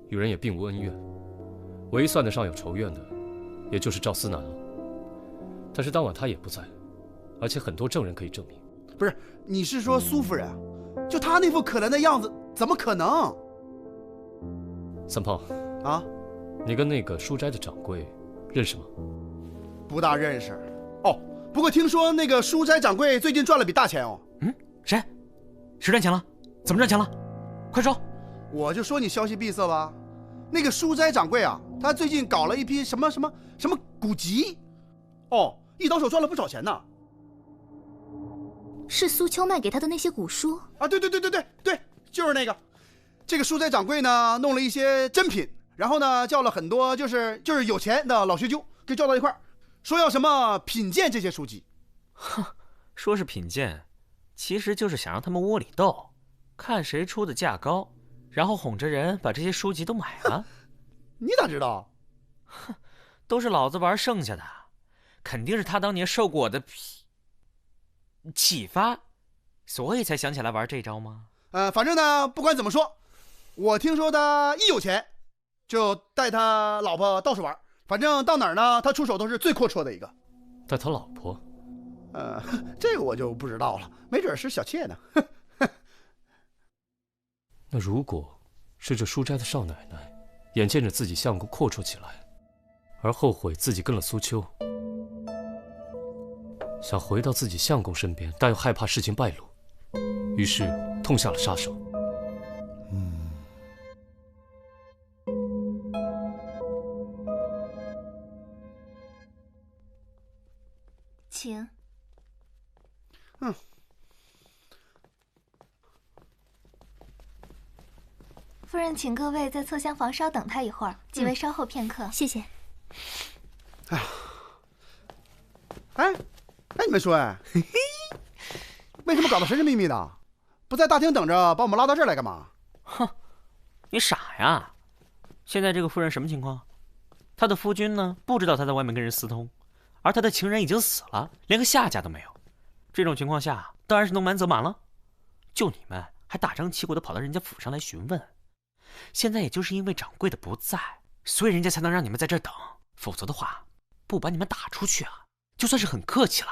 与人也并无恩怨，唯一算得上有仇怨的，也就是赵思南了。但是当晚他也不在，而且很多证人可以证明。不是，你是说苏夫人？就她那副可怜的样子，怎么可能？三炮啊，你跟那个书斋的掌柜认识吗？不大认识。哦，不过听说那个书斋掌柜最近赚了笔大钱哦。嗯，谁赚钱了？怎么赚钱了？快说！我就说你消息闭塞吧。那个书斋掌柜啊，他最近搞了一批什么古籍，哦，一倒手赚了不少钱呢。是苏秋卖给他的那些古书啊？对，就是那个。这个书斋掌柜呢，弄了一些珍品，然后呢，叫了很多就是有钱的老学究给叫到一块儿，说要什么品鉴这些书籍。哼，说是品鉴，其实就是想让他们窝里斗，看谁出的价高，然后哄着人把这些书籍都买了。你咋知道？哼，都是老子玩剩下的，肯定是他当年受过我的启发，所以才想起来玩这招吗？反正呢，不管怎么说，我听说他一有钱，就带他老婆到处玩，反正到哪儿呢，他出手都是最阔绰的一个。带他老婆？这个我就不知道了，没准是小妾呢。那如果是这书斋的少奶奶，眼见着自己相公阔绰起来，而后悔自己跟了苏秋，想回到自己相公身边，但又害怕事情败露，于是痛下了杀手。请。夫人，请各位在侧厢房稍等他一会儿，几位稍后片刻。谢谢。哎，你们说，为什么搞得神神秘秘的？不在大厅等着，把我们拉到这儿来干嘛？哼，你傻呀！现在这个夫人什么情况？她的夫君呢，不知道她在外面跟人私通，而她的情人已经死了，连个下家都没有。这种情况下，当然是能瞒则瞒了。就你们还大张旗鼓的跑到人家府上来询问，现在也就是因为掌柜的不在，所以人家才能让你们在这儿等，否则的话，不把你们打出去啊，就算是很客气了。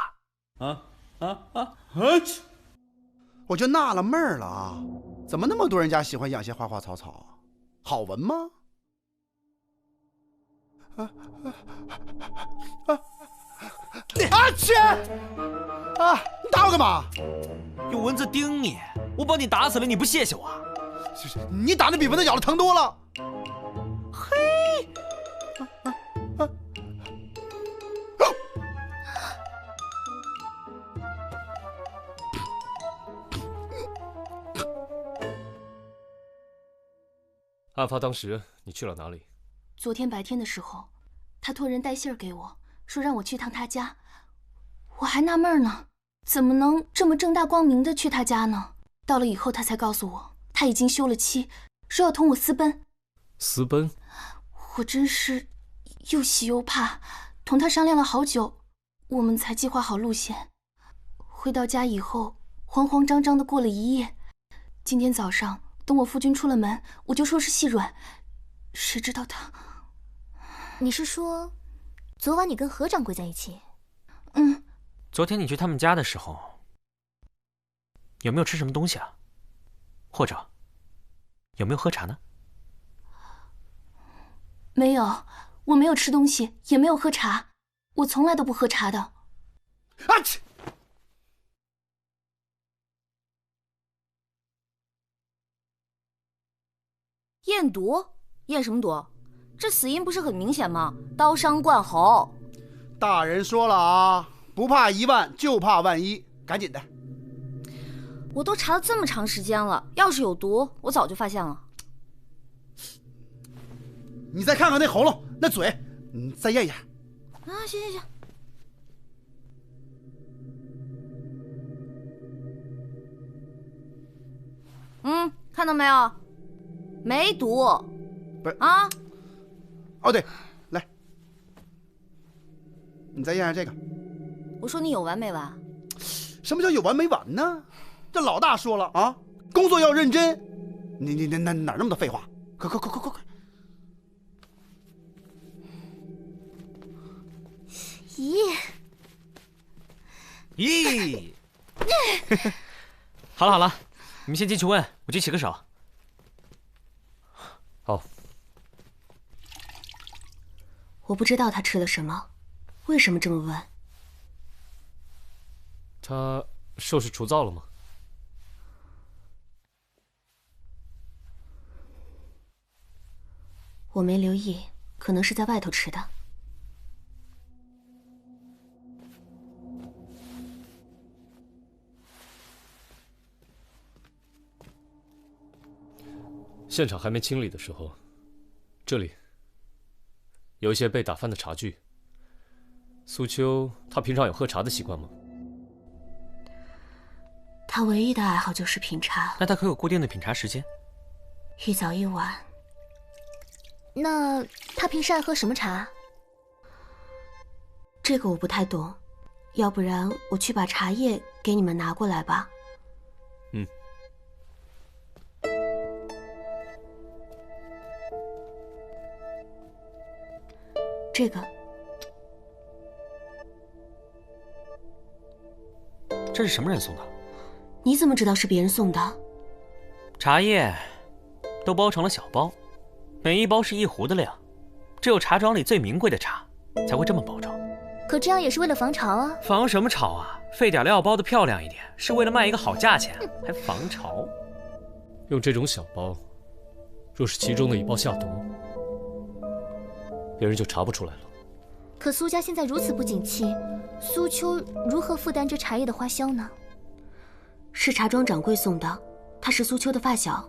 我就纳了闷儿了啊，怎么那么多人家喜欢养些花花草草，好闻吗？去！你打我干嘛？有蚊子叮你，我把你打死了，你不谢谢我？你打的比蚊子咬的疼多了。嘿！案发当时你去了哪里？昨天白天的时候，他托人带信儿给我，说让我去趟他家。我还纳闷呢，怎么能这么正大光明的去他家呢？到了以后，他才告诉我，他已经休了妻，说要同我私奔。私奔？我真是又喜又怕，同他商量了好久，我们才计划好路线。回到家以后，慌慌张张的过了一夜。今天早上，等我夫君出了门，我就说是细软，谁知道他……你是说，昨晚你跟何掌柜在一起？昨天你去他们家的时候，有没有吃什么东西啊？或者有没有喝茶呢？没有，我没有吃东西，也没有喝茶，我从来都不喝茶的。啊切！验毒？验什么毒？这死因不是很明显吗？刀伤灌喉。大人说了啊，不怕1万，就怕万一，赶紧的。我都查了这么长时间了，要是有毒，我早就发现了。你再看看那喉咙，那嘴，你再验验。啊，行。看到没有？没毒。不是啊？哦，对，来，你再验验这个。我说你有完没完？什么叫有完没完呢？这老大说了啊，工作要认真。你哪那么多废话？快！咦！好了，你们先进去问，我去洗个手。好。我不知道他吃了什么，为什么这么问？他受是除皂了吗？我没留意，可能是在外头吃的。现场还没清理的时候，这里有一些被打翻的茶具。苏秋，她平常有喝茶的习惯吗？他唯一的爱好就是品茶。那他可有固定的品茶时间？一早一晚。那他平时爱喝什么茶？这个我不太懂，要不然我去把茶叶给你们拿过来吧。这个，这是什么人送的？你怎么知道是别人送的？茶叶都包成了小包，每一包是1壶的量，只有茶庄里最名贵的茶才会这么包装。可这样也是为了防潮啊！防什么潮啊？费点料包的漂亮一点，是为了卖一个好价钱，还防潮？用这种小包，若是其中的一包下毒，别人就查不出来了。可苏家现在如此不景气，苏秋如何负担这茶叶的花销呢？是茶庄掌柜送的，他是苏秋的发小。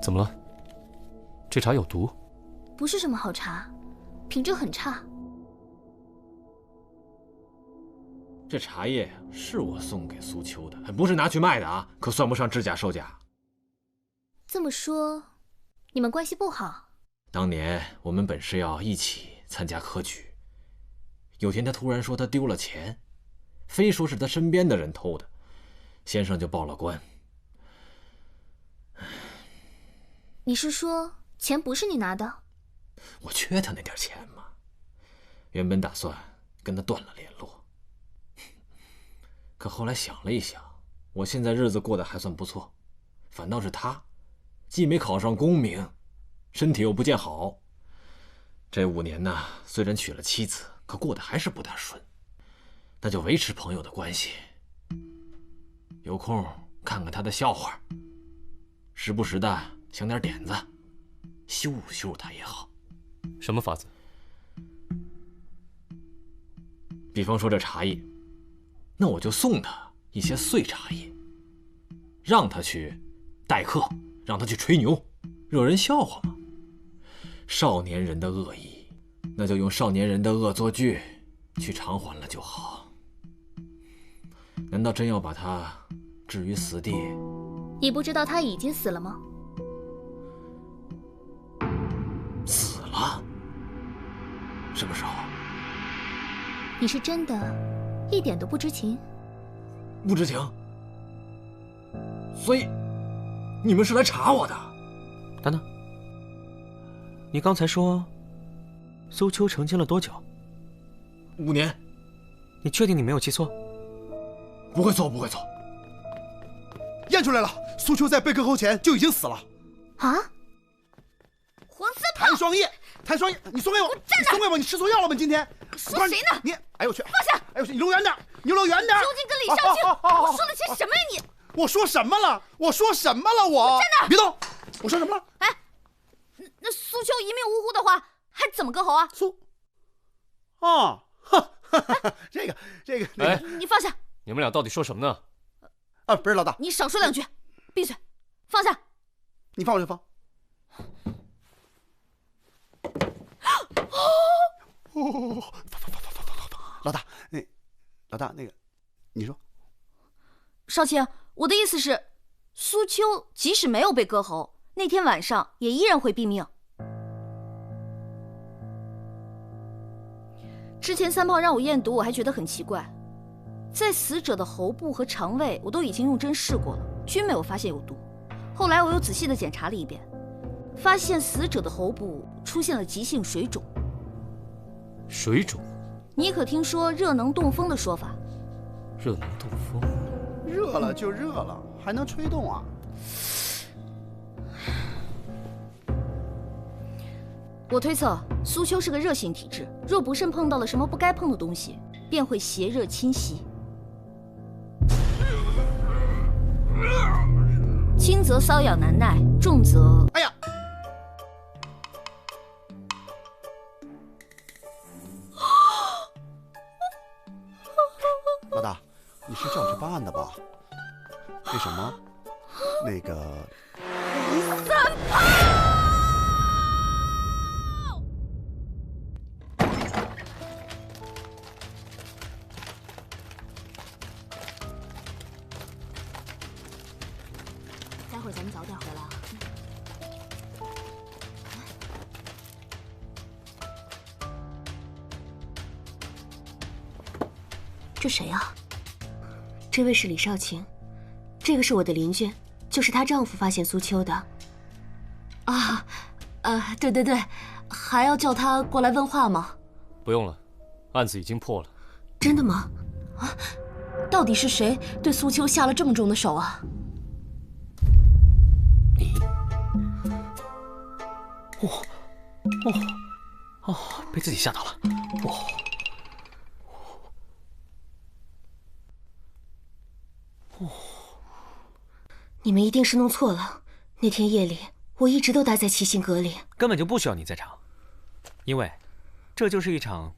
怎么了？这茶有毒？不是什么好茶，品质很差。这茶叶是我送给苏秋的，不是拿去卖的啊，可算不上制假售假。这么说，你们关系不好？当年我们本是要一起参加科举，有天他突然说他丢了钱，非说是他身边的人偷的，先生就报了官。你是说钱不是你拿的？我缺他那点钱吗？原本打算跟他断了联络，可后来想了一想，我现在日子过得还算不错，反倒是他，既没考上功名，身体又不见好。这5年呢，虽然娶了妻子，可过得还是不大顺。那就维持朋友的关系，有空看看他的笑话，时不时的想点点子，羞辱羞辱他也好。什么法子？比方说这茶叶，那我就送他一些碎茶叶，让他去待客，让他去吹牛，惹人笑话嘛。少年人的恶意，那就用少年人的恶作剧去偿还了就好。难道真要把他置于死地？你不知道他已经死了吗？死了？什么时候？你是真的一点都不知情？不知情？所以你们是来查我的？等等，你刚才说苏秋成亲了多久？5年。你确定你没有记错？不会错，不会错。验出来了，苏秋在被割喉前就已经死了。啊！黄三谭双叶，谭双叶，你松开我！你松开我！你吃错药了吗？今天说谁呢？你，哎呦我去！放下！哎呦我去！你离我远点！你离我远点！究竟跟李少卿，我说了些什么呀你？我说什么了？我说什么了？我站那！别动！我说什么了？哎，那苏秋一命呜呼的话，还怎么割喉啊？哦，这个，哎，你放下！你们俩到底说什么呢？啊，不是老大，你少说2句，闭嘴，放下！你放我就放。放！老大，老大那个，你说。少卿，我的意思是，苏秋即使没有被割喉，那天晚上也依然会毙命。之前3炮让我验毒，我还觉得很奇怪，在死者的喉部和肠胃，我都已经用针试过了，均没有发现有毒。后来我又仔细的检查了一遍，发现死者的喉部出现了急性水肿。水肿？你可听说热能动风的说法？热能动风？热了就热了，还能吹动啊？我推测苏秋是个热性体质，若不慎碰到了什么不该碰的东西，便会邪热侵袭。轻则瘙痒难耐，重则……哎呀！老大，你是叫我去办案的吧？那什么，那个三炮。待会儿咱们早点回来啊。这谁啊？这位是李少卿，这个是我的邻居，就是她丈夫发现苏秋的。啊，对对对，还要叫他过来问话吗？不用了，案子已经破了。真的吗？啊，到底是谁对苏秋下了这么重的手啊？被自己吓到了。你们一定是弄错了。那天夜里，我一直都待在七星阁里，根本就不需要你在场，因为这就是一场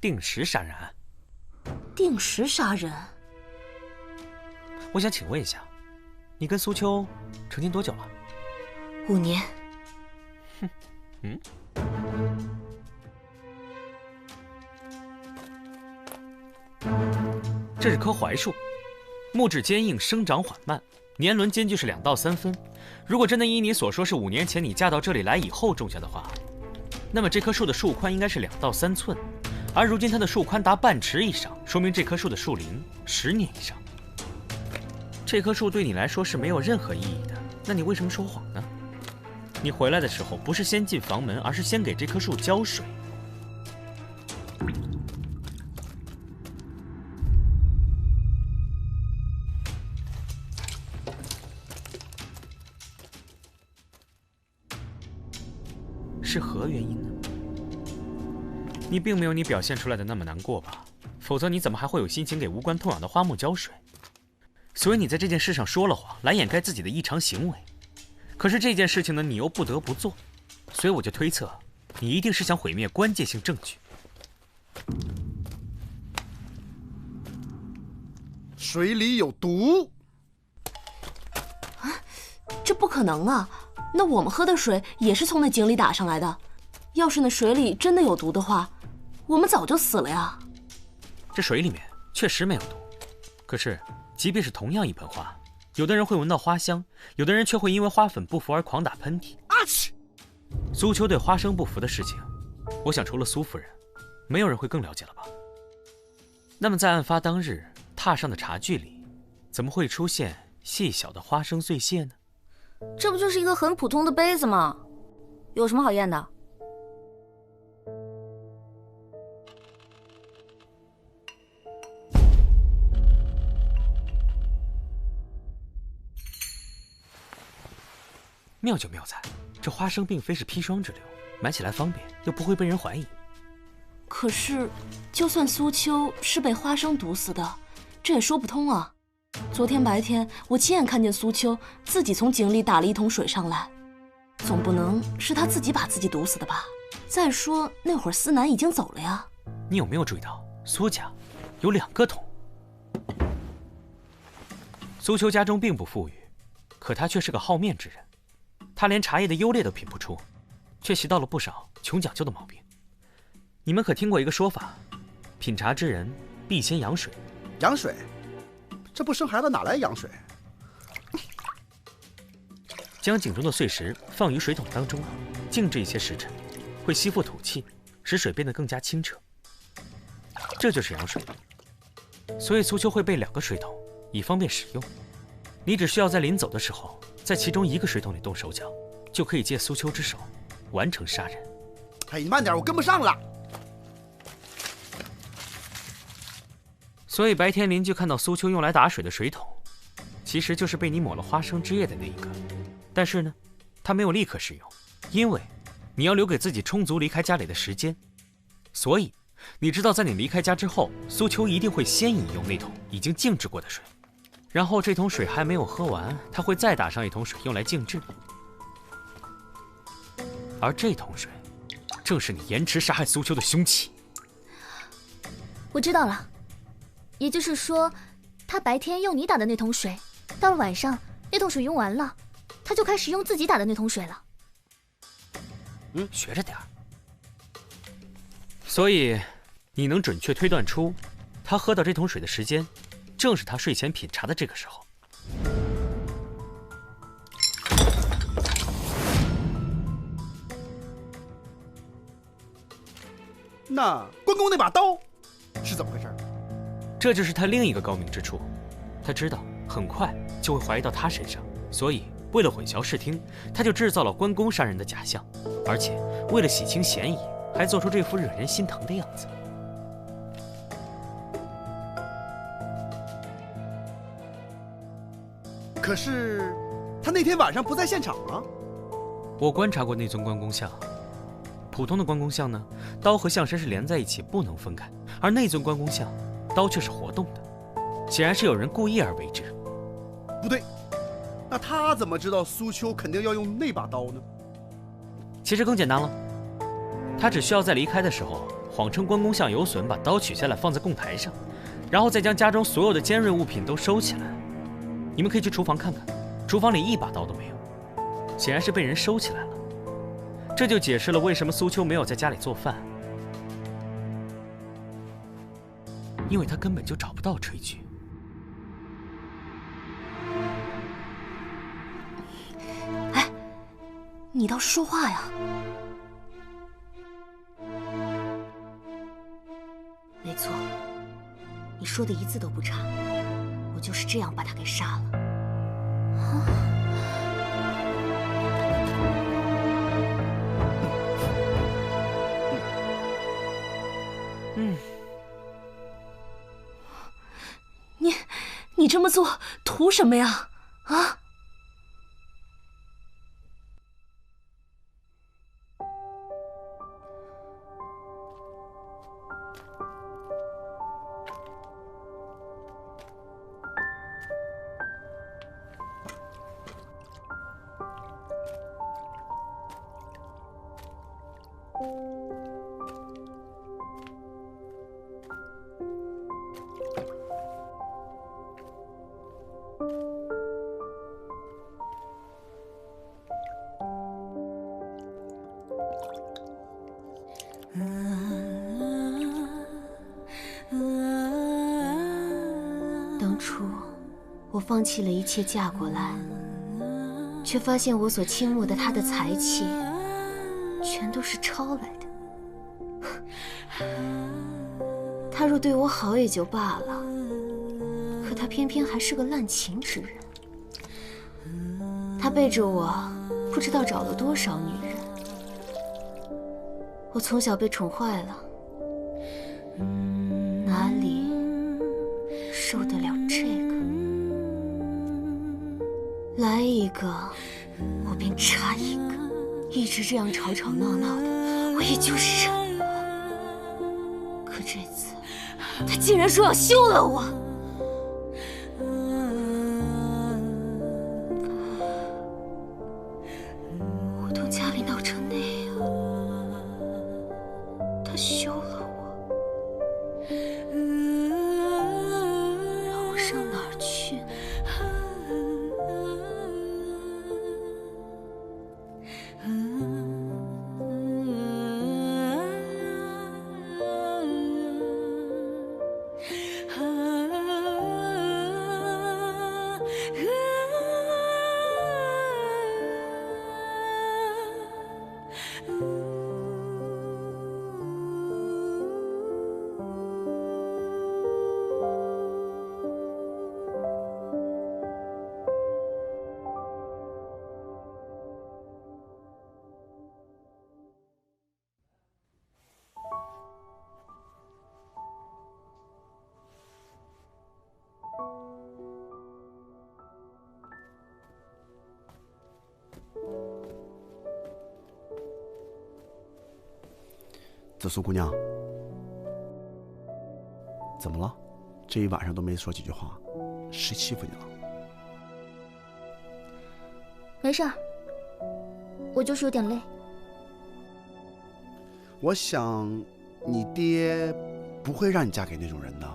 定时杀人案。定时杀人？我想请问一下，你跟苏秋成亲多久了？5年。这是棵槐树，木质坚硬，生长缓慢，年轮间距是2到3分。如果真的依你所说是5年前你嫁到这里来以后种下的话，那么这棵树的树宽应该是2到3寸，而如今它的树宽达半尺以上，说明这棵树的树龄10年以上。这棵树对你来说是没有任何意义的，那你为什么说谎呢？你回来的时候不是先进房门，而是先给这棵树浇水。是何原因呢？你并没有你表现出来的那么难过吧？否则你怎么还会有心情给无关痛痒的花木浇水？所以你在这件事上说了谎，来掩盖自己的异常行为。可是这件事情呢，你又不得不做，所以我就推测，你一定是想毁灭关键性证据。水里有毒！啊，这不可能啊！那我们喝的水也是从那井里打上来的，要是那水里真的有毒的话，我们早就死了呀。这水里面确实没有毒，可是即便是同样一盆花，有的人会闻到花香，有的人却会因为花粉不服而狂打喷嚏。啊嚏！苏秋对花生不服的事情，我想除了苏夫人，没有人会更了解了吧？那么在案发当日踏上的茶具里，怎么会出现细小的花生碎屑呢？这不就是一个很普通的杯子吗？有什么好验的？妙就妙在，这花生并非是砒霜之流，买起来方便，又不会被人怀疑。可是，就算苏秋是被花生毒死的，这也说不通啊。昨天白天我亲眼看见苏秋自己从井里打了一桶水上来，总不能是他自己把自己毒死的吧？再说那会儿思南已经走了呀。你有没有注意到苏家有2个桶？苏秋家中并不富裕，可他却是个好面之人。他连茶叶的优劣都品不出，却习到了不少穷讲究的毛病。你们可听过一个说法，品茶之人必先养水。养水？这不生孩子哪来养水？将井中的碎石放于水桶当中，静置一些时辰，会吸附土气，使水变得更加清澈。这就是养水。所以苏秋会备2个水桶，以方便使用。你只需要在临走的时候，在其中1个水桶里动手脚，就可以借苏秋之手完成杀人。哎，你慢点，我跟不上了。所以白天邻居看到苏秋用来打水的水桶，其实就是被你抹了花生汁液的那一个。但是呢，他没有立刻使用，因为你要留给自己充足离开家里的时间。所以你知道，在你离开家之后，苏秋一定会先饮用那桶已经静置过的水，然后这桶水还没有喝完，他会再打上一桶水用来静置。而这桶水，正是你延迟杀害苏秋的凶器。我知道了。也就是说，他白天用你打的那桶水，到了晚上那桶水用完了，他就开始用自己打的那桶水了。学着点儿。所以，你能准确推断出，他喝到这桶水的时间，正是他睡前品茶的这个时候。那关公那把刀是怎么回事？这就是他另一个高明之处，他知道很快就会怀疑到他身上，所以为了混淆视听，他就制造了关公杀人的假象，而且为了洗清嫌疑，还做出这副惹人心疼的样子。可是他那天晚上不在现场啊。我观察过那尊关公像，普通的关公像呢，刀和象身是连在一起，不能分开，而那尊关公像，刀却是活动的，显然是有人故意而为之。不对，那他怎么知道苏秋肯定要用那把刀呢？其实更简单了，他只需要在离开的时候谎称关公像有损，把刀取下来放在供台上，然后再将家中所有的尖锐物品都收起来。你们可以去厨房看看，厨房里一把刀都没有，显然是被人收起来了。这就解释了为什么苏秋没有在家里做饭，因为他根本就找不到炊具。哎，你倒是说话呀！没错，你说的一字都不差，我就是这样把他给杀了。你这么做图什么呀？啊？当初我放弃了一切嫁过来，却发现我所倾慕的他的才气，全都是抄来的。他若对我好也就罢了，可他偏偏还是个滥情之人。他他背着我，不知道找了多少女人。我从小被宠坏了，哪里受得了这个？来一个，我便插一个，一直这样吵吵闹闹的，我也就是忍了。可这次，他竟然说要休了我。我都家里闹成那样，他休了我，让我上哪儿去呢？紫苏姑娘，怎么了？这一晚上都没说几句话，谁欺负你了？没事儿，我就是有点累。我想，你爹不会让你嫁给那种人的。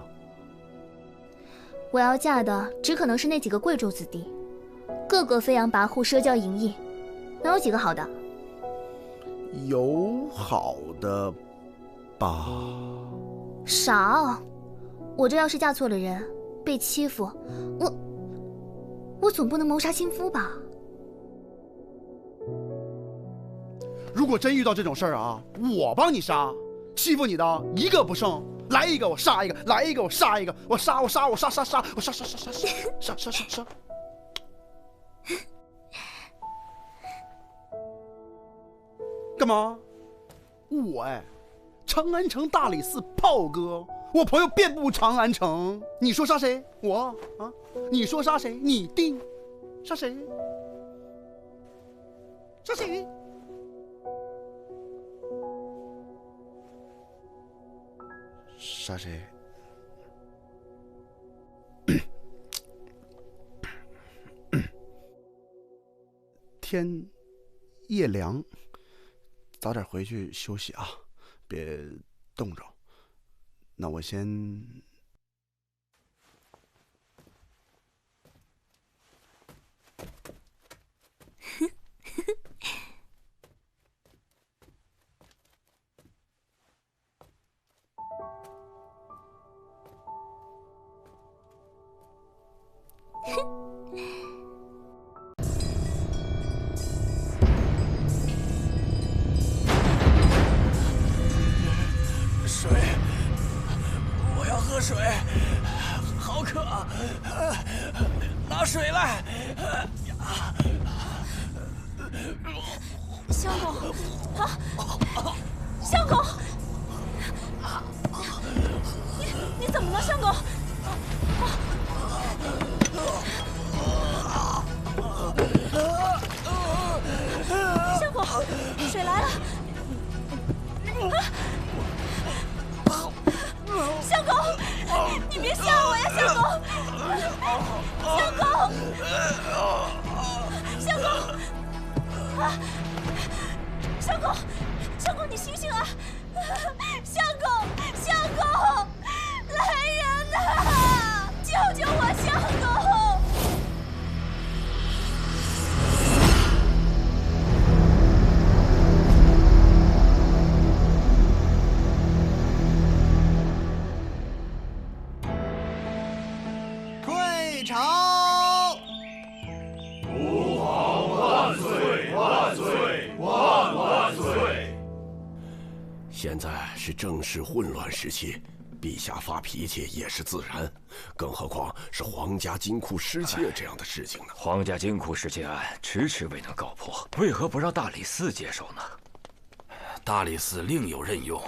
我要嫁的只可能是那几个贵胄子弟，个个飞扬跋扈、奢骄淫逸，能有几个好的？有好的吧？少！我这要是嫁错了人，被欺负，我总不能谋杀亲夫吧？如果真遇到这种事儿啊，我帮你杀，欺负你的一个不剩，来一个我杀一个，来一个我杀一个，我杀，干嘛？我长安城大理寺炮哥，我朋友遍布长安城，你说杀谁？我啊，你说杀谁？你定，杀谁？杀谁？杀谁？天夜凉，早点回去休息啊，别冻着。那我先。水，我要喝水，好渴，拿水来。相公，啊，相公，你怎么了，相公？相公，水来了。相公，你别吓我呀，相公！相公，相公，啊，相公，相公，你醒醒啊！相公，相公，来人呐！救救我，相公！朝！吾皇万岁！万岁！万岁！现在是政事混乱时期，陛下发脾气也是自然，更何况是皇家金库失窃这样的事情呢？皇家金库失窃案迟迟未能告破，为何不让大理寺接手呢？大理寺另有任用，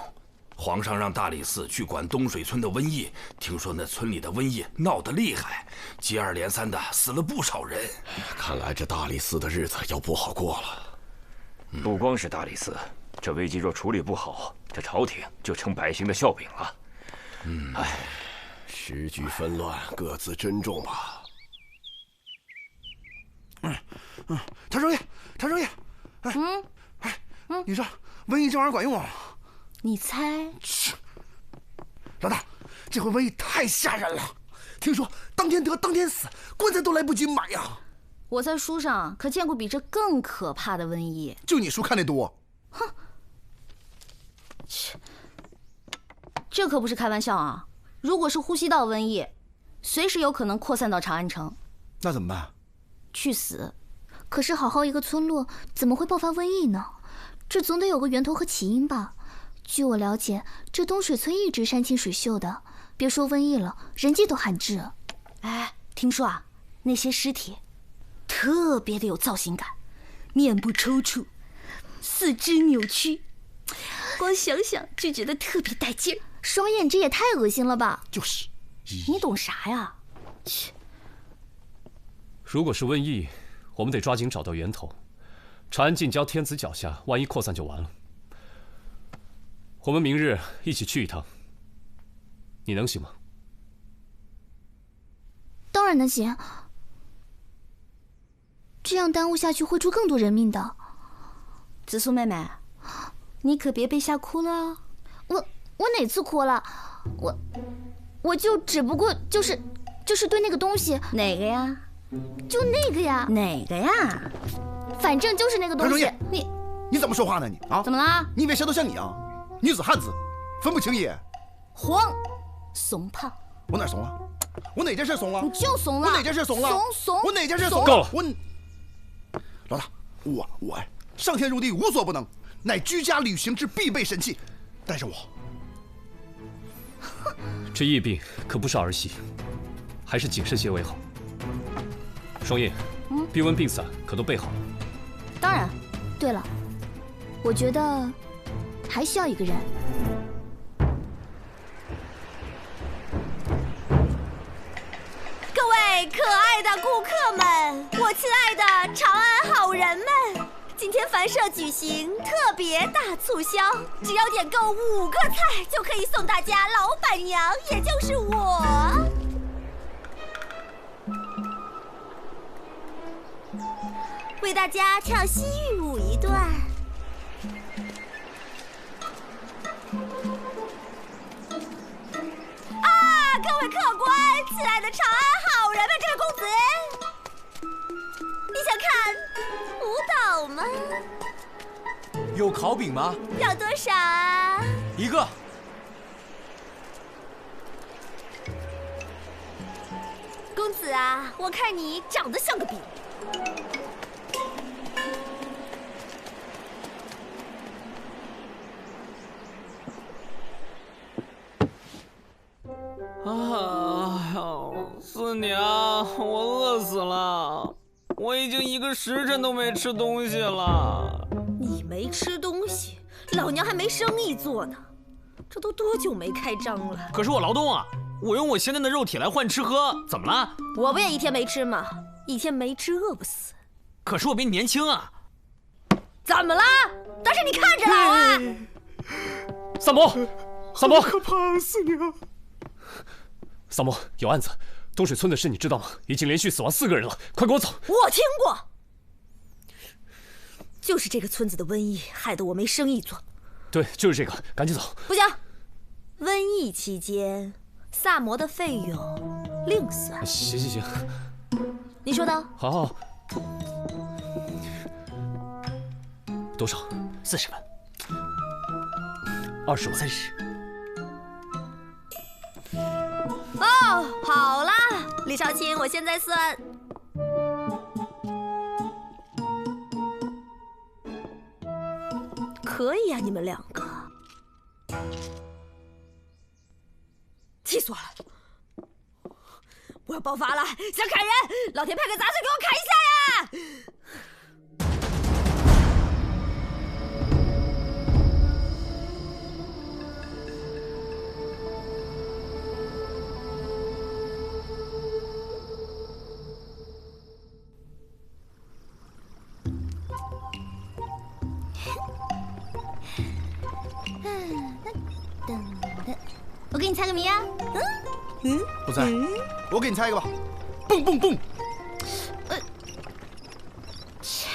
皇上让大理寺去管东水村的瘟疫。听说那村里的瘟疫闹得厉害，接二连三的死了不少人。看来这大理寺的日子要不好过了。不光是大理寺，这危机若处理不好，这朝廷就成百姓的笑柄了。时局纷乱，各自珍重吧。谭生业，你说瘟疫这玩意儿管用吗？你猜？老大，这回瘟疫太吓人了，听说当天得当天死，棺材都来不及买呀。我在书上可见过比这更可怕的瘟疫。就你书看得多。哼，切，这可不是开玩笑啊！如果是呼吸道瘟疫，随时有可能扩散到长安城。那怎么办？去死！可是好好一个村落，怎么会爆发瘟疫呢？这总得有个源头和起因吧？据我了解，这东水村一直山清水秀的，别说瘟疫了，人迹都罕至。哎，听说啊，那些尸体特别的有造型感，面部抽搐，四肢扭曲，光想想就觉得特别带劲儿。双眼这也太恶心了吧！就是，你懂啥呀？切！如果是瘟疫，我们得抓紧找到源头。长安近郊天子脚下，万一扩散就完了。我们明日一起去一趟，你能行吗？当然能行。这样耽误下去会出更多人命的。紫苏妹妹，你可别被吓哭了。我哪次哭了？我就只不过就是对那个东西。哪个呀？就那个呀。哪个呀？反正就是那个东西。你怎么说话呢你啊？怎么了？你以为谁都像你啊？女子汉子，分不清也。慌，怂胖。我哪怂了？我哪件事怂了？你就怂了。我哪件事怂了？怂。我哪件事怂了？够了。老大，我上天入地无所不能，乃居家旅行之必备神器，带着我。这疫病可不是儿戏，还是谨慎些为好。双叶，避瘟病伞可都备好了？当然。对了，我觉得还需要一个人。各位可爱的顾客们，我亲爱的长安好人们，今天凡社举行特别大促销，只要点购5个菜就可以送大家老板娘，也就是我。为大家跳西域舞一段。各位客官，亲爱的长安好人们，这位公子，你想看舞蹈吗？有烤饼吗？要多少啊？1个。公子啊，我看你长得像个饼。四娘，我饿死了，我已经1个时辰都没吃东西了。你没吃东西，老娘还没生意做呢，这都多久没开张了？可是我劳动啊，我用我现在的肉体来换吃喝，怎么了？我不也1天没吃吗？1天没吃饿不死。可是我比你年轻啊。怎么了？但是你看着老啊！三伯，可怕死娘！三伯，有案子，东水村的事你知道吗？已经连续死亡4个人了，快跟我走！我听过，就是这个村子的瘟疫害得我没生意做。对，就是这个，赶紧走！不行，瘟疫期间，萨摩的费用另算。行，你说的。好。多少？40万。20万。30。哦，好啦，李少卿，我现在算。可以啊，你们2个。气死我了！我要爆发了，想砍人，老天派个杂碎给我砍一下呀！ 我给你猜个谜啊！不猜，我给你猜一个吧。蹦蹦蹦！切！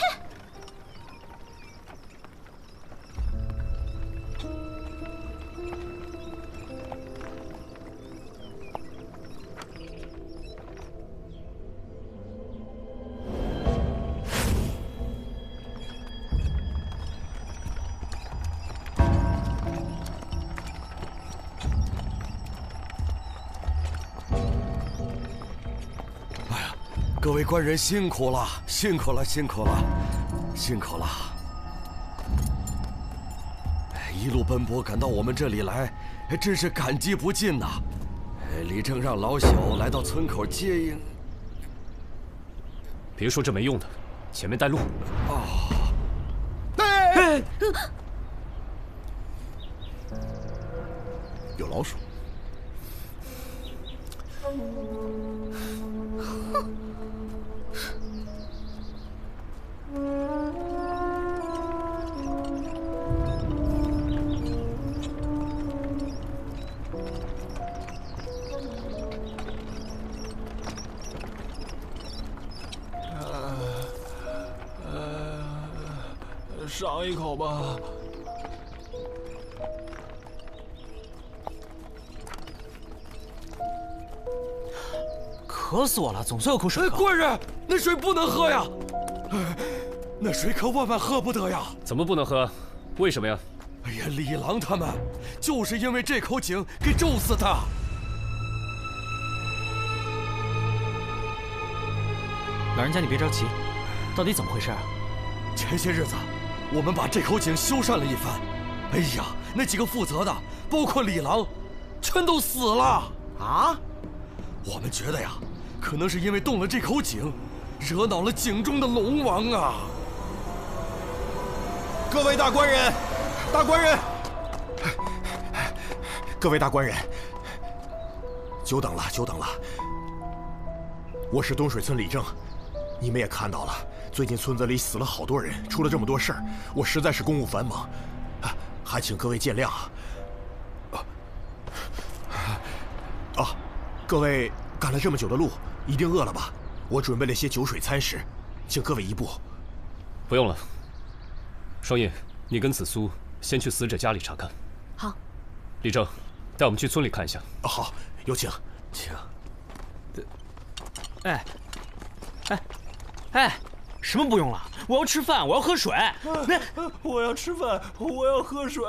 各位官人辛苦了，辛苦了，辛苦了，辛苦了！一路奔波赶到我们这里来，真是感激不尽呐！李正让老小来到村口接应。别说这没用的，前面带路。哦。哎！有老鼠。 尝一口吧。渴死我了，总算有口水喝。官人，那水不能喝呀！那水可万万喝不得呀！怎么不能喝？为什么呀？哎呀，李郎他们就是因为这口井给咒死的。老人家，你别着急，到底怎么回事啊？前些日子，我们把这口井修缮了一番。哎呀，那几个负责的，包括李郎，全都死了啊！我们觉得呀，可能是因为动了这口井，惹恼了井中的龙王啊！各位大官人，大官人，各位大官人，久等了，久等了。我是东水村李正，你们也看到了，最近村子里死了好多人，出了这么多事儿，我实在是公务繁忙，还请各位见谅啊！各位赶了这么久的路，一定饿了吧？我准备了些酒水餐食，请各位移步。不用了。双印，你跟紫苏先去死者家里查看。好。李正，带我们去村里看一下。好，有请。请。哎，什么不用了？我要吃饭，我要喝水。我要吃饭，我要喝水，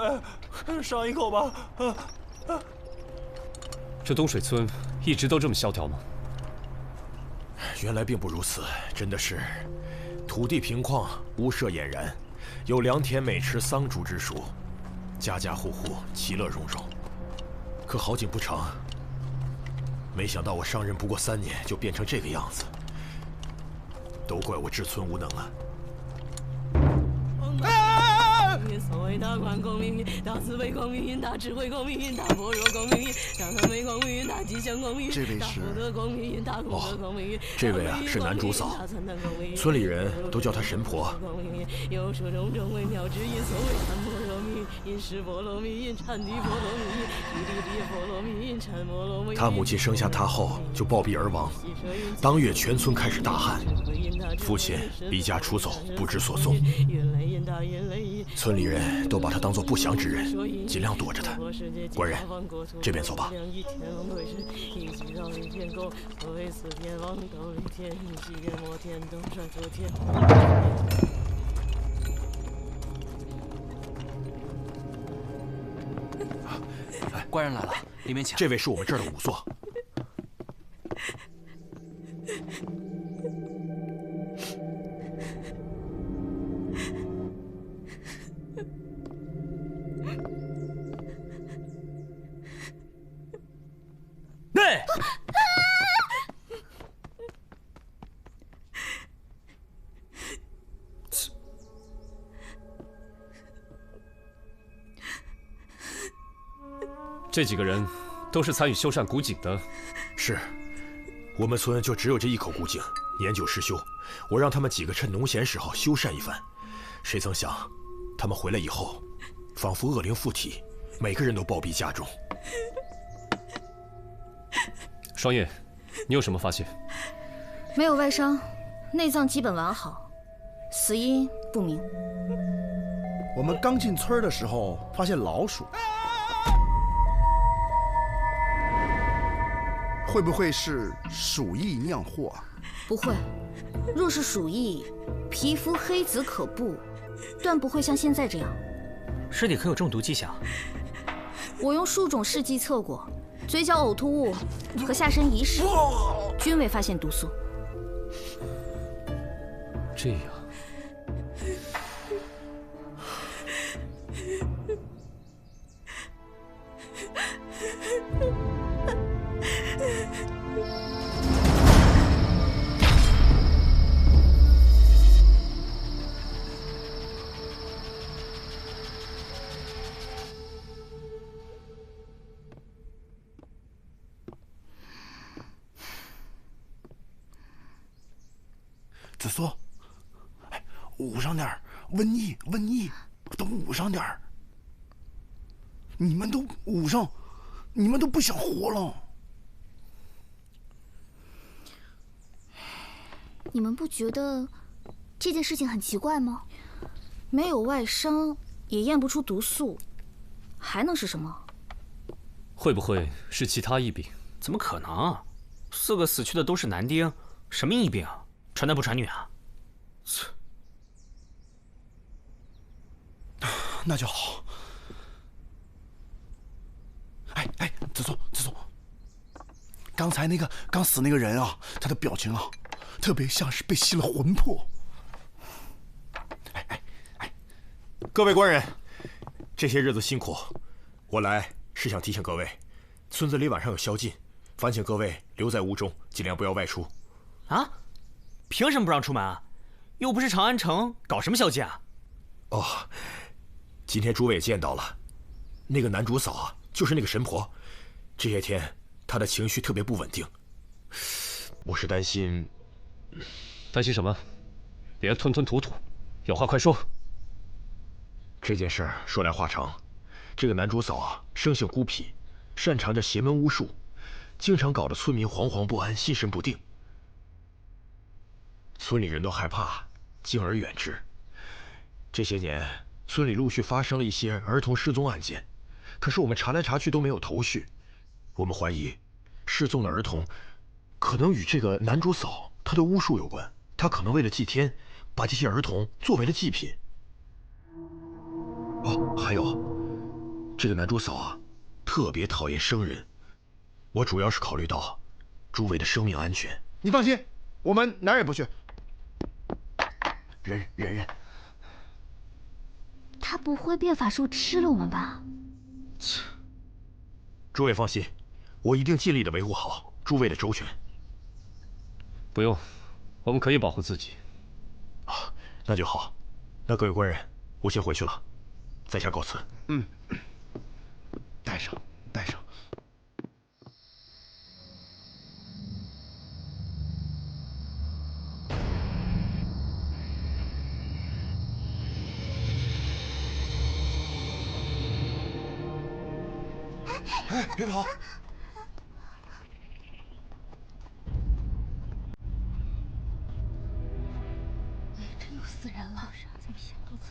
尝一口吧。这东水村一直都这么萧条吗？原来并不如此，真的是土地平旷，屋舍俨然，有良田美吃桑竹之属，家家户户其乐融融。可好景不长，没想到我上任不过3年，就变成这个样子，都怪我治村无能啊！所谓大宽公命运，大慈悲公命运，大智慧公命运，大般若公命运，大慈悲公命运，大吉祥公命运，大福德公命运，大功德公命运。这位啊是男主嫂，村里人都叫她神婆。有说种种微妙之音，所谓禅波罗蜜因释波罗蜜因禅地波罗蜜因地地波罗蜜因禅波罗蜜。他母亲生下他后就暴毙而亡，当月全村开始大旱，父亲离家出走，不知所踪。村里人都把他当作不祥之人，尽量躲着他。官人，这边走吧。官人来了，里面请。这位是我们这儿的仵作。这几个人都是参与修缮古井的。是，我们村就只有这一口古井，年久失修。我让他们几个趁农闲时候修缮一番，谁曾想，他们回来以后，仿佛恶灵附体，每个人都暴毙家中。双叶，你有什么发现？没有外伤，内脏基本完好，死因不明。我们刚进村的时候发现老鼠，会不会是鼠疫酿祸？不会，若是鼠疫，皮肤黑紫可怖，断不会像现在这样。尸体可有中毒迹象？我用数种试剂测过，嘴角呕吐物和下身遗屎均未发现毒素。这样。子苏，哎，捂上点儿，瘟疫，都捂上点儿。你们都捂上，你们都不想活了。你们不觉得这件事情很奇怪吗？没有外伤，也验不出毒素，还能是什么？会不会是其他疫病？怎么可能？4个死去的都是男丁，什么疫病啊？传男不传女啊？那就好。哎，子松，刚才那个刚死那个人啊，他的表情啊，特别像是被吸了魂魄。各位官人，这些日子辛苦，我来是想提醒各位，村子里晚上有宵禁，烦请各位留在屋中，尽量不要外出。啊？凭什么不让出门啊？又不是长安城，搞什么宵禁啊？哦，今天诸位也见到了，那个男主嫂啊，就是那个神婆，这些天她的情绪特别不稳定，我是担心。担心什么？别吞吞吐吐，有话快说。这件事说来话长，这个男主嫂啊，生性孤僻，擅长着邪门巫术，经常搞得村民惶惶不安，心神不定。村里人都害怕，敬而远之。这些年，村里陆续发生了一些儿童失踪案件，可是我们查来查去都没有头绪。我们怀疑，失踪的儿童可能与这个男主嫂他的巫术有关。他可能为了祭天，把这些儿童作为了祭品。哦，还有，这个男主嫂啊，特别讨厌生人。我主要是考虑到诸位的生命安全。你放心，我们哪儿也不去。忍。他不会变法术吃了我们吧？诸位放心，我一定尽力的维护好诸位的周全。不用，我们可以保护自己。啊，那就好。那各位官人，我先回去了，在下告辞。嗯，带上。哎，别跑！真有死人了！这么显肚子。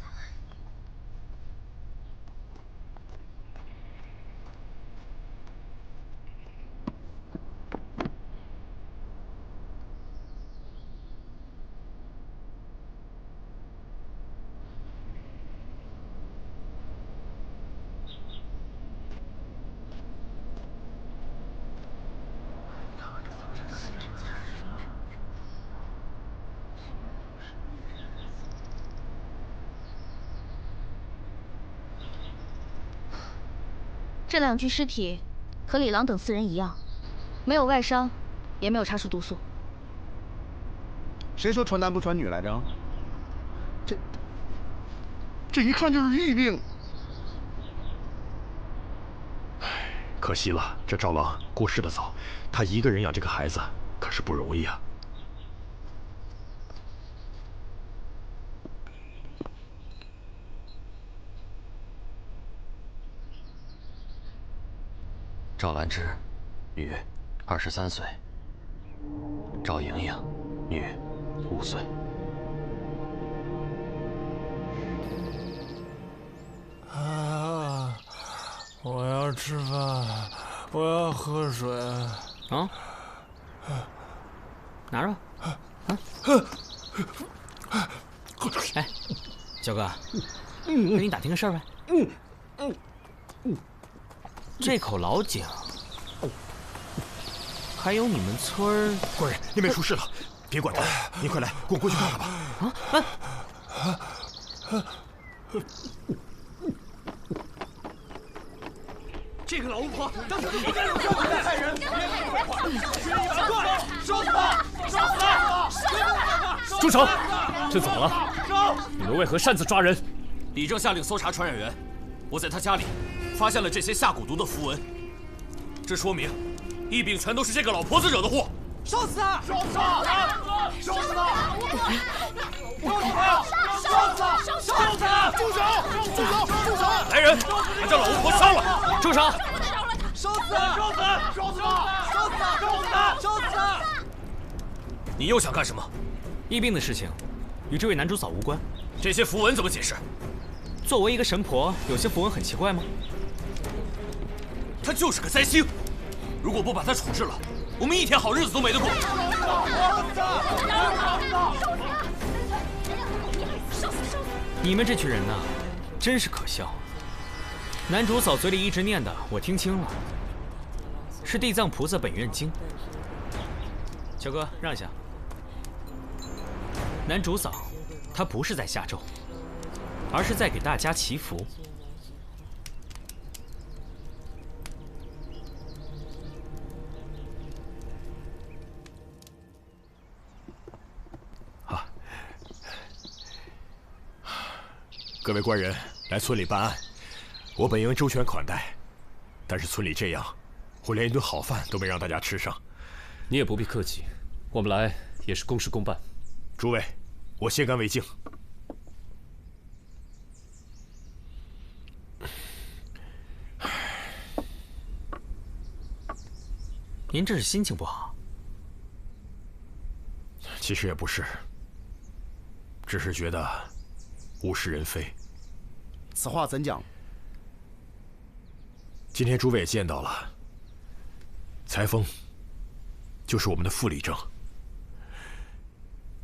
这2具尸体和李郎等4人一样，没有外伤，也没有查出毒素。谁说传男不传女来着？这一看就是疫病。可惜了，这赵郎过世的早，他一个人养这个孩子可是不容易啊。赵兰芝，女，23岁；赵莹莹，女，5岁。啊！我要吃饭，我要喝水。啊？拿着。哎，小哥，跟你打听个事儿呗。这口老井，还有你们村儿……官人，那边出事了，别管他，您快来，跟我过去看看吧。这个老巫婆，当时你干什么？害人！收死他！收死他！住手！这怎么了？你们为何擅自抓人？李正下令搜查传染源，我在他家里发现了这些下蛊毒的符文，这说明疫病全都是这个老婆子惹的祸。烧死他！烧死他！烧死他！烧死他！烧死他！烧死他！住手！住手！住手！来人，把这老巫婆烧了！住手！烧死他！烧死他！烧死他！烧死他！烧死他！烧死他！你又想干什么？疫病的事情与这位男主嫂无关。这些符文怎么解释？作为一个神婆，有些符文很奇怪吗？他就是个灾星，如果不把他处置了，我们一天好日子都没得过。你们这群人呐，真是可笑。男主嫂嘴里一直念的，我听清了，是地藏菩萨本愿经。小哥，让一下。男主嫂，他不是在下咒，而是在给大家祈福。各位官人来村里办案，我本应周全款待，但是村里这样，我连一顿好饭都没让大家吃上。你也不必客气，我们来也是公事公办。诸位，我先干为敬。您这是心情不好？其实也不是，只是觉得物是人非。此话怎讲？今天诸位也见到了，裁缝就是我们的副理正。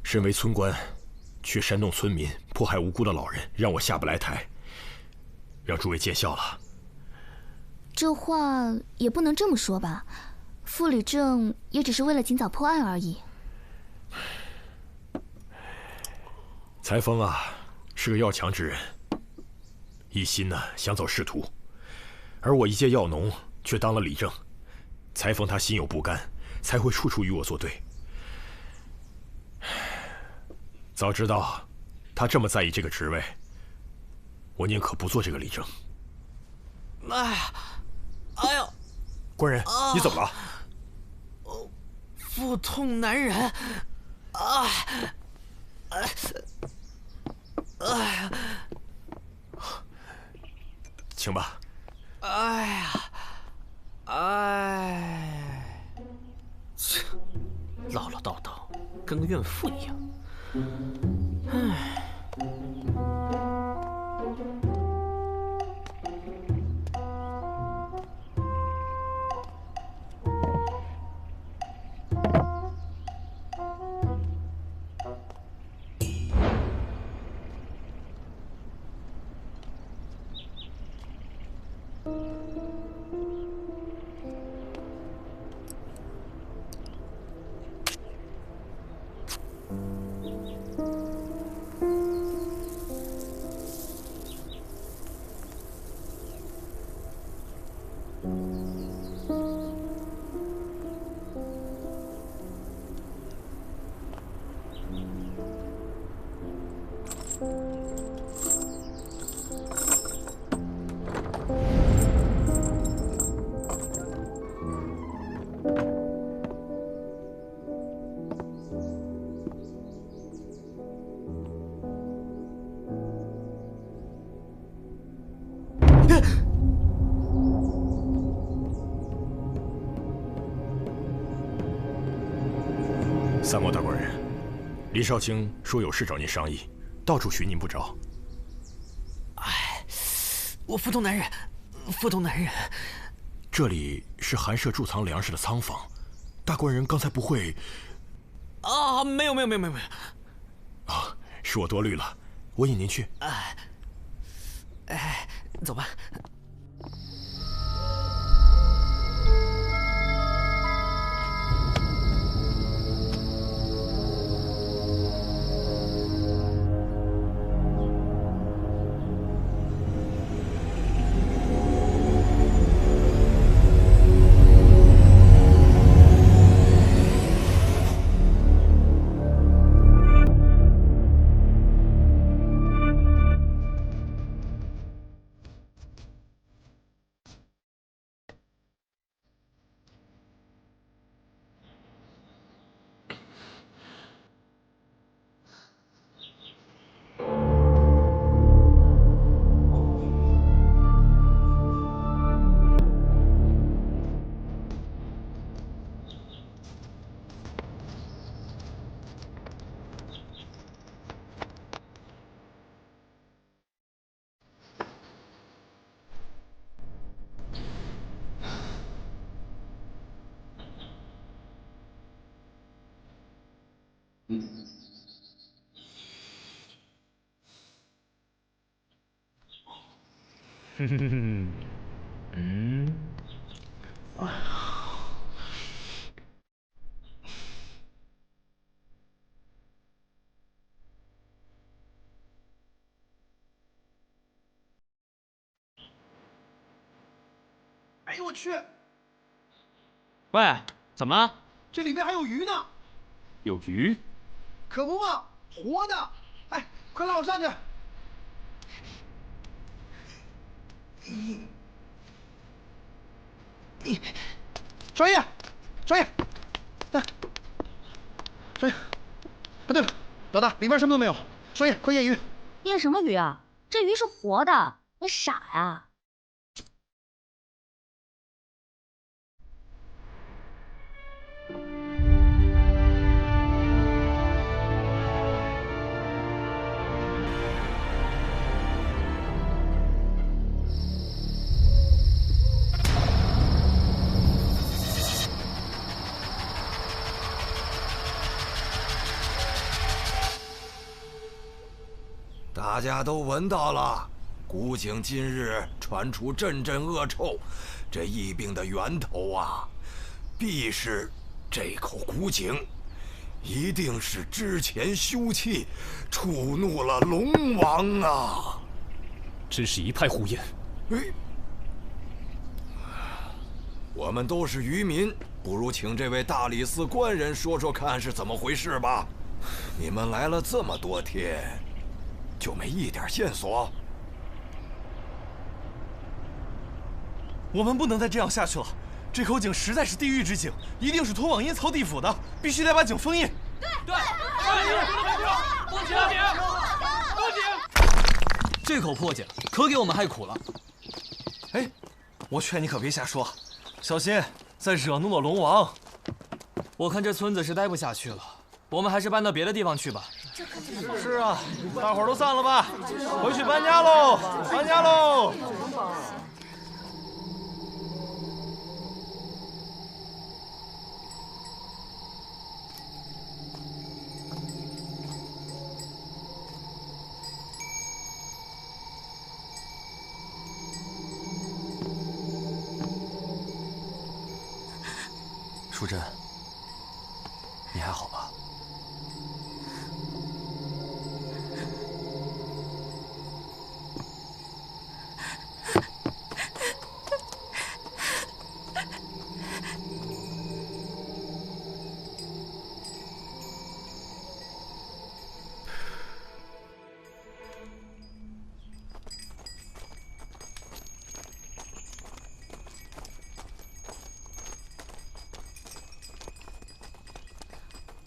身为村官，却煽动村民迫害无辜的老人，让我下不来台，让诸位见笑了。这话也不能这么说吧，副理正也只是为了尽早破案而已。裁缝啊，是个要强之人，一心呢想走仕途，而我一介药农却当了理正，裁缝他心有不甘，才会处处与我作对。早知道他这么在意这个职位，我宁可不做这个理正。哎呀，哎呦！官人，你怎么了？腹痛难忍，呀，请吧。哎呀，切，唠唠叨叨，跟个怨妇一样。唉。三毛大官人，李少卿说有事找您商议，到处寻您不着。哎，我腹痛难忍，腹痛难忍。这里是寒舍贮藏粮食的仓房，大官人刚才不会……啊，没有。啊，是我多虑了，我引您去。哎，走吧。哎呦我去！喂，怎么了？这里面还有鱼呢！有鱼？可不嘛，活的！哎，快拉我上去！专业，专业，来，专业。啊，对了，老大，里面什么都没有。专业，快验鱼。验什么鱼啊？这鱼是活的，你傻呀？大家都闻到了，古井今日传出阵阵恶臭，这疫病的源头啊，必是这口古井，一定是之前休憩，触怒了龙王啊！真是一派胡言。我们都是渔民，不如请这位大理寺官人说说看是怎么回事吧。你们来了这么多天，就没一点线索？我们不能再这样下去了，这口井实在是地狱之井，一定是通往阴曹地府的，必须得把井封印。对，封井！这口破井可给我们害苦了。哎，我劝你可别瞎说，小心再惹怒了龙王。我看这村子是待不下去了，我们还是搬到别的地方去吧。是啊，大伙儿都散了吧，回去搬家喽！搬家喽！淑珍，你还好吧？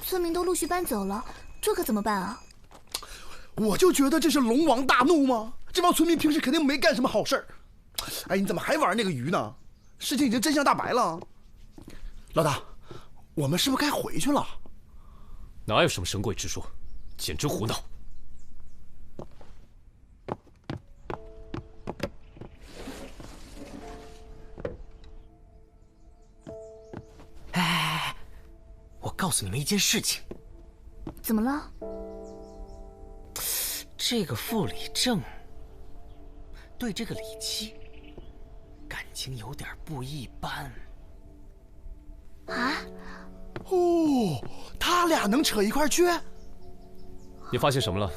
村民都陆续搬走了，这可怎么办啊？我就觉得这是龙王大怒吗？这帮村民平时肯定没干什么好事儿。哎，你怎么还玩那个鱼呢？事情已经真相大白了。老大，我们是不是该回去了？哪有什么神鬼之说，简直胡闹！哎，我告诉你们一件事情。怎么了？这个傅礼正对这个李七感情有点不一般。啊？哦，他俩能扯一块去？你发现什么了？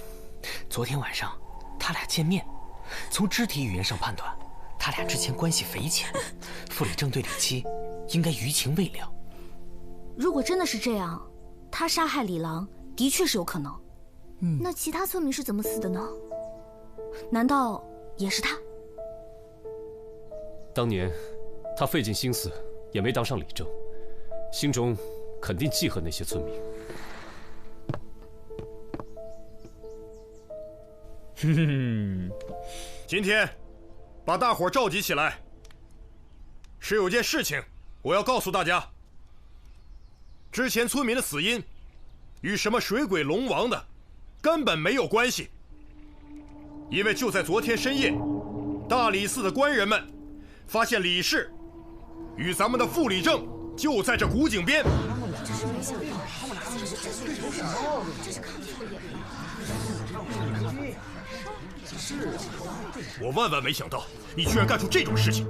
昨天晚上他俩见面，从肢体语言上判断，他俩之前关系匪浅。傅礼正对李七应该余情未了。如果真的是这样，他杀害李郎的确是有可能。那其他村民是怎么死的呢？难道也是他？当年他费尽心思也没当上李正，心中肯定记恨那些村民。今天把大伙召集起来，是有件事情我要告诉大家。之前村民的死因与什么水鬼龙王的根本没有关系，因为就在昨天深夜，大理寺的官人们发现李氏与咱们的傅礼正就在这古井边。我万万没想到你居然干出这种事情。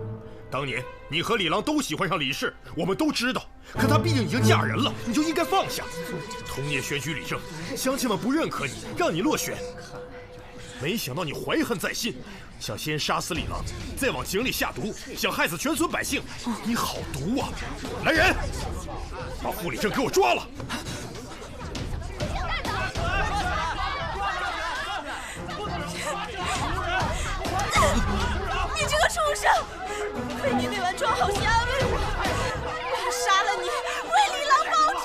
当年你和李郎都喜欢上李氏，我们都知道，可她毕竟已经嫁人了，你就应该放下。同年选举李正，乡亲们不认可你，让你落选。没想到你怀恨在心，想先杀死李郎，再往井里下毒，想害死全村百姓。你好毒啊！来人，把傅礼正给我抓了！你这个畜生！被你那碗庄好心安慰我，我要杀了你，为李郎报仇！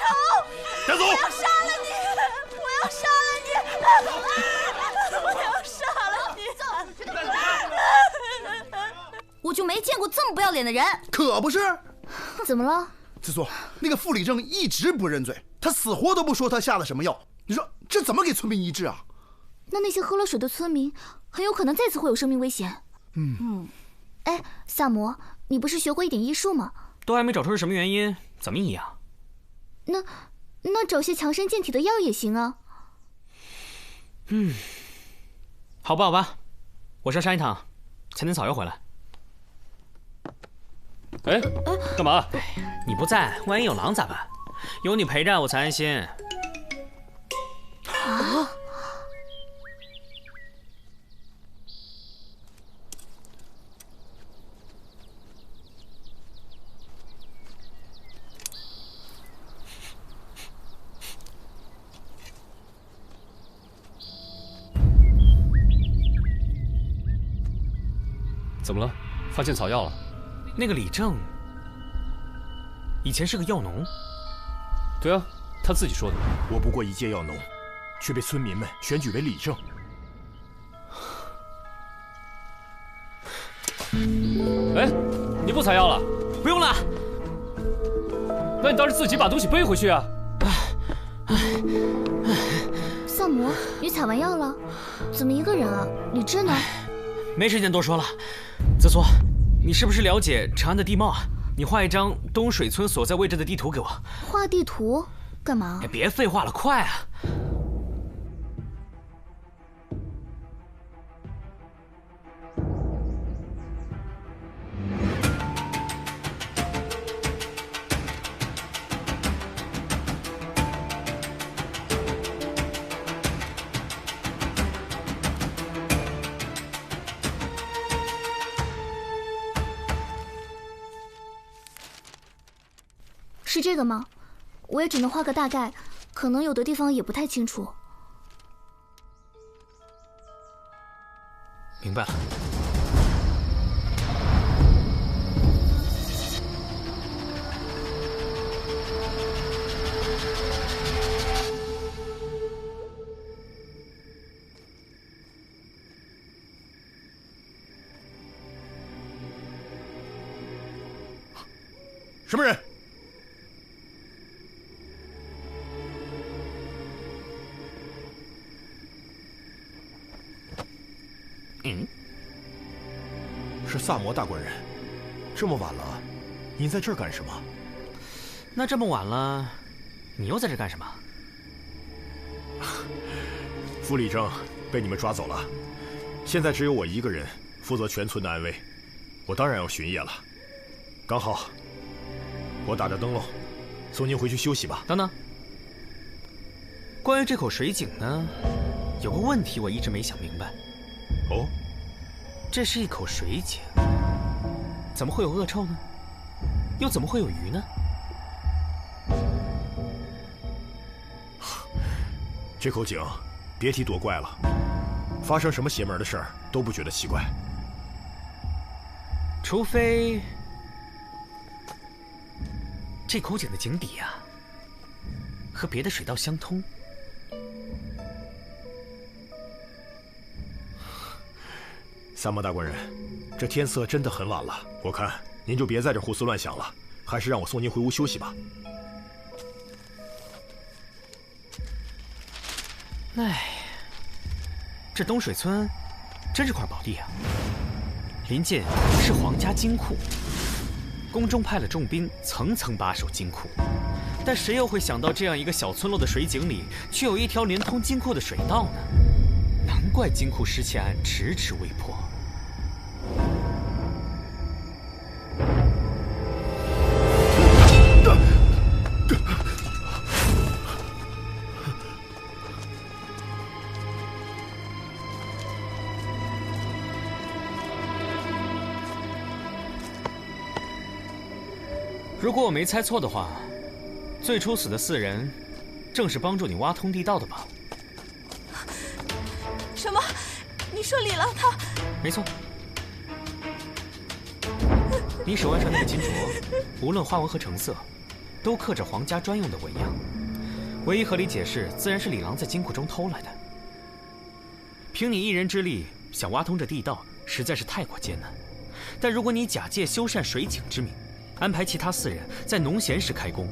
带走！我要杀了你！我要杀了你！我要杀了你！我就没见过这么不要脸的人。可不是。怎么了？子苏，那个傅礼正一直不认罪，他死活都不说他下了什么药。你说这怎么给村民医治啊？那些喝了水的村民很有可能再次会有生命危险。哎，萨摩，你不是学过一点医术吗？都还没找出是什么原因，怎么医啊？那找些强身健体的药也行啊。好吧，好吧，我是要上一趟才能草药回来。哎，干嘛？你不在，万一有狼咋办？有你陪着我才安心。啊！怎么了？发现草药了？那个李正以前是个药农。对啊，他自己说的。我不过一介药农，却被村民们选举为李正。哎，你不采药了？不用了。那你倒是自己把东西背回去啊！萨摩，你采完药了？怎么一个人啊？李治呢？没时间多说了。泽苏，你是不是了解长安的地貌啊？你画一张东水村所在位置的地图给我。画地图干嘛？别废话了，快啊！是这个吗？我也只能画个大概，可能有的地方也不太清楚。明白了。什么人？是萨摩大官人，这么晚了，您在这儿干什么？那这么晚了，你又在这干什么？傅礼正被你们抓走了，现在只有我一个人负责全村的安危，我当然要巡夜了。刚好，我打着灯笼，送您回去休息吧。等等，关于这口水井呢，有个问题我一直没想明白。哦，这是一口水井，怎么会有恶臭呢？又怎么会有鱼呢？这口井，别提多怪了，发生什么邪门的事儿都不觉得奇怪。除非这口井的井底啊，和别的水道相通。萨摩大官人，这天色真的很晚了，我看您就别在这胡思乱想了，还是让我送您回屋休息吧。哎，这东水村真是块宝地啊！临近是皇家金库，宫中派了重兵，层层把守金库。但谁又会想到，这样一个小村落的水井里，却有一条连通金库的水道呢？难怪金库失窃案迟迟未破。如果我没猜错的话，最初死的4人，正是帮助你挖通地道的吧？什么？你说李郎他？没错。你手腕上那个金镯，无论花纹和成色，都刻着皇家专用的纹样。唯一合理解释，自然是李郎在金库中偷来的。凭你一人之力想挖通这地道，实在是太过艰难。但如果你假借修缮水井之名，安排其他4人在农闲时开工，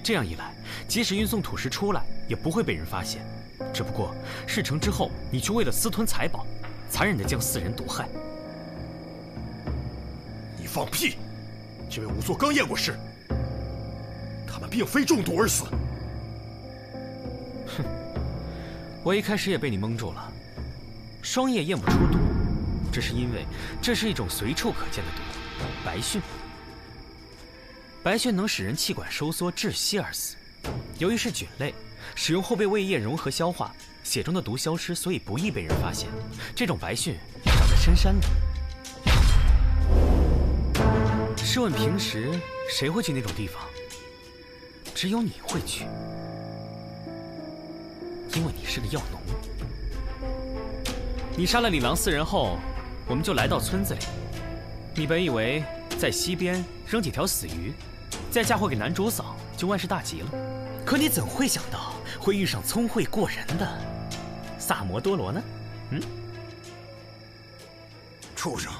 这样一来，即使运送土石出来，也不会被人发现。只不过事成之后，你却为了私吞财宝，残忍地将4人毒害。你放屁！这位仵作刚验过尸，他们并非中毒而死。哼，我一开始也被你蒙住了。双叶验不出毒，只是因为这是一种随处可见的毒——白蕈。白蕈能使人气管收缩窒息而死，由于是菌类，使用后被胃液融合消化，血中的毒消失，所以不易被人发现。这种白蕈长在深山里。试问平时谁会去那种地方？只有你会去，因为你是个药农。你杀了李郎4人后，我们就来到村子里。你本以为在溪边扔几条死鱼，再嫁祸给男主嫂，就万事大吉了。可你怎会想到会遇上聪慧过人的萨摩多罗呢？畜生！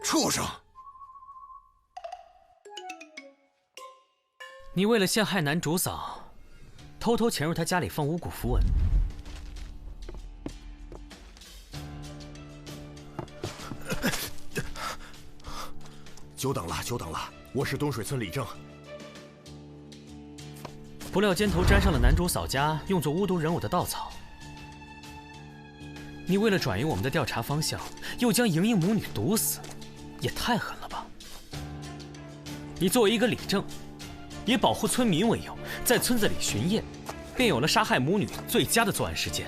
畜生！你为了陷害男主嫂，偷偷潜入他家里放巫蛊符文。久等了，久等了！我是东水村李正。不料肩头沾上了男主嫂家用作巫毒人偶的稻草。你为了转移我们的调查方向，又将莹莹母女毒死，也太狠了吧！你作为一个李正，以保护村民为由，在村子里巡夜，便有了杀害母女最佳的作案时间。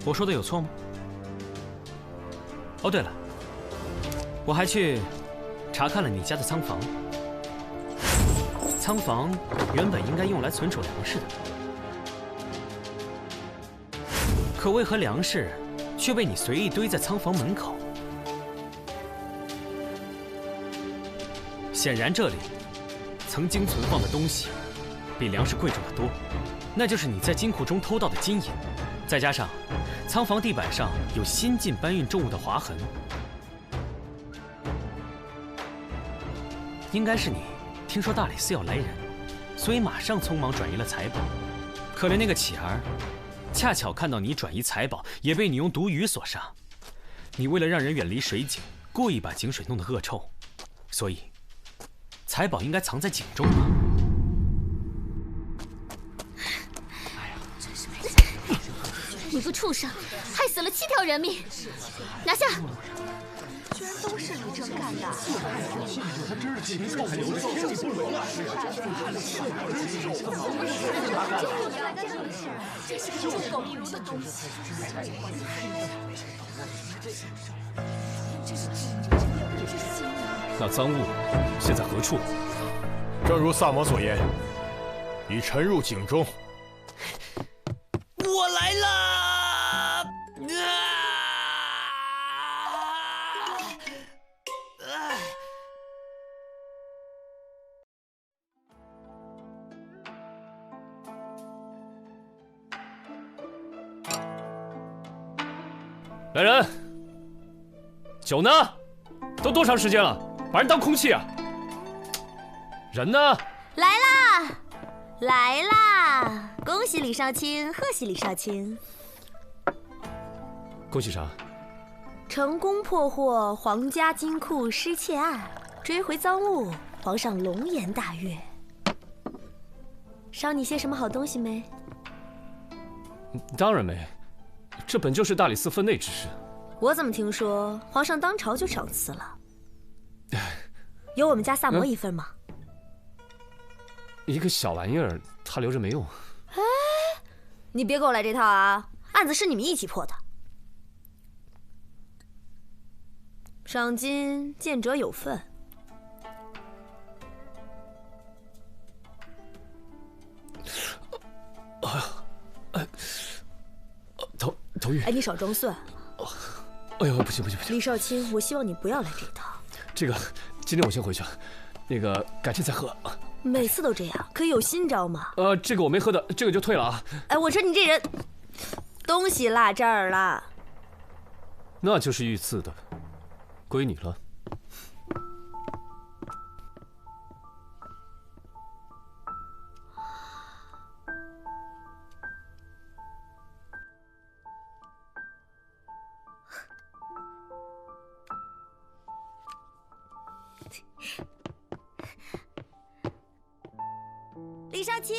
我说的有错吗？哦，对了，我还去查看了你家的仓房。仓房原本应该用来存储粮食的，可为何粮食却被你随意堆在仓房门口？显然这里曾经存放的东西比粮食贵重得多，那就是你在金库中偷盗的金银，再加上仓房地板上有新近搬运重物的划痕，应该是你听说大理寺要来人，所以马上匆忙转移了财宝。可怜那个乞儿，恰巧看到你转移财宝，也被你用毒鱼所杀。你为了让人远离水井，故意把井水弄得恶臭，所以财宝应该藏在井中吧？你个畜生，害死了7条人命，拿下！居然都是李正干的！他真是禽兽，还留着天理不容啊！这是个狗不如的东西！那赃物现在何处？正如萨摩所言，已沉入井中。我来了！来人，酒呢？都多长时间了？把人当空气啊？人呢？来啦，来啦！恭喜李少卿，贺喜李少卿！恭喜啥？成功破获皇家金库失窃案，追回赃物，皇上龙颜大悦。捎你些什么好东西没？当然没，这本就是大理寺分内之事。我怎么听说皇上当朝就赏赐了？有我们家萨摩一份吗？一个小玩意儿，他留着没用。哎，你别给我来这套啊！案子是你们一起破的，赏金见者有份。头晕。哎，你少装蒜。哎呦，不行！李少卿，我希望你不要来这套。这个，今天我先回去了，那个改天再喝。每次都这样，可以有新招吗？这个我没喝的，这个就退了啊。哎，我说你这人，东西落这儿了。那就是御赐的，归你了。李少卿。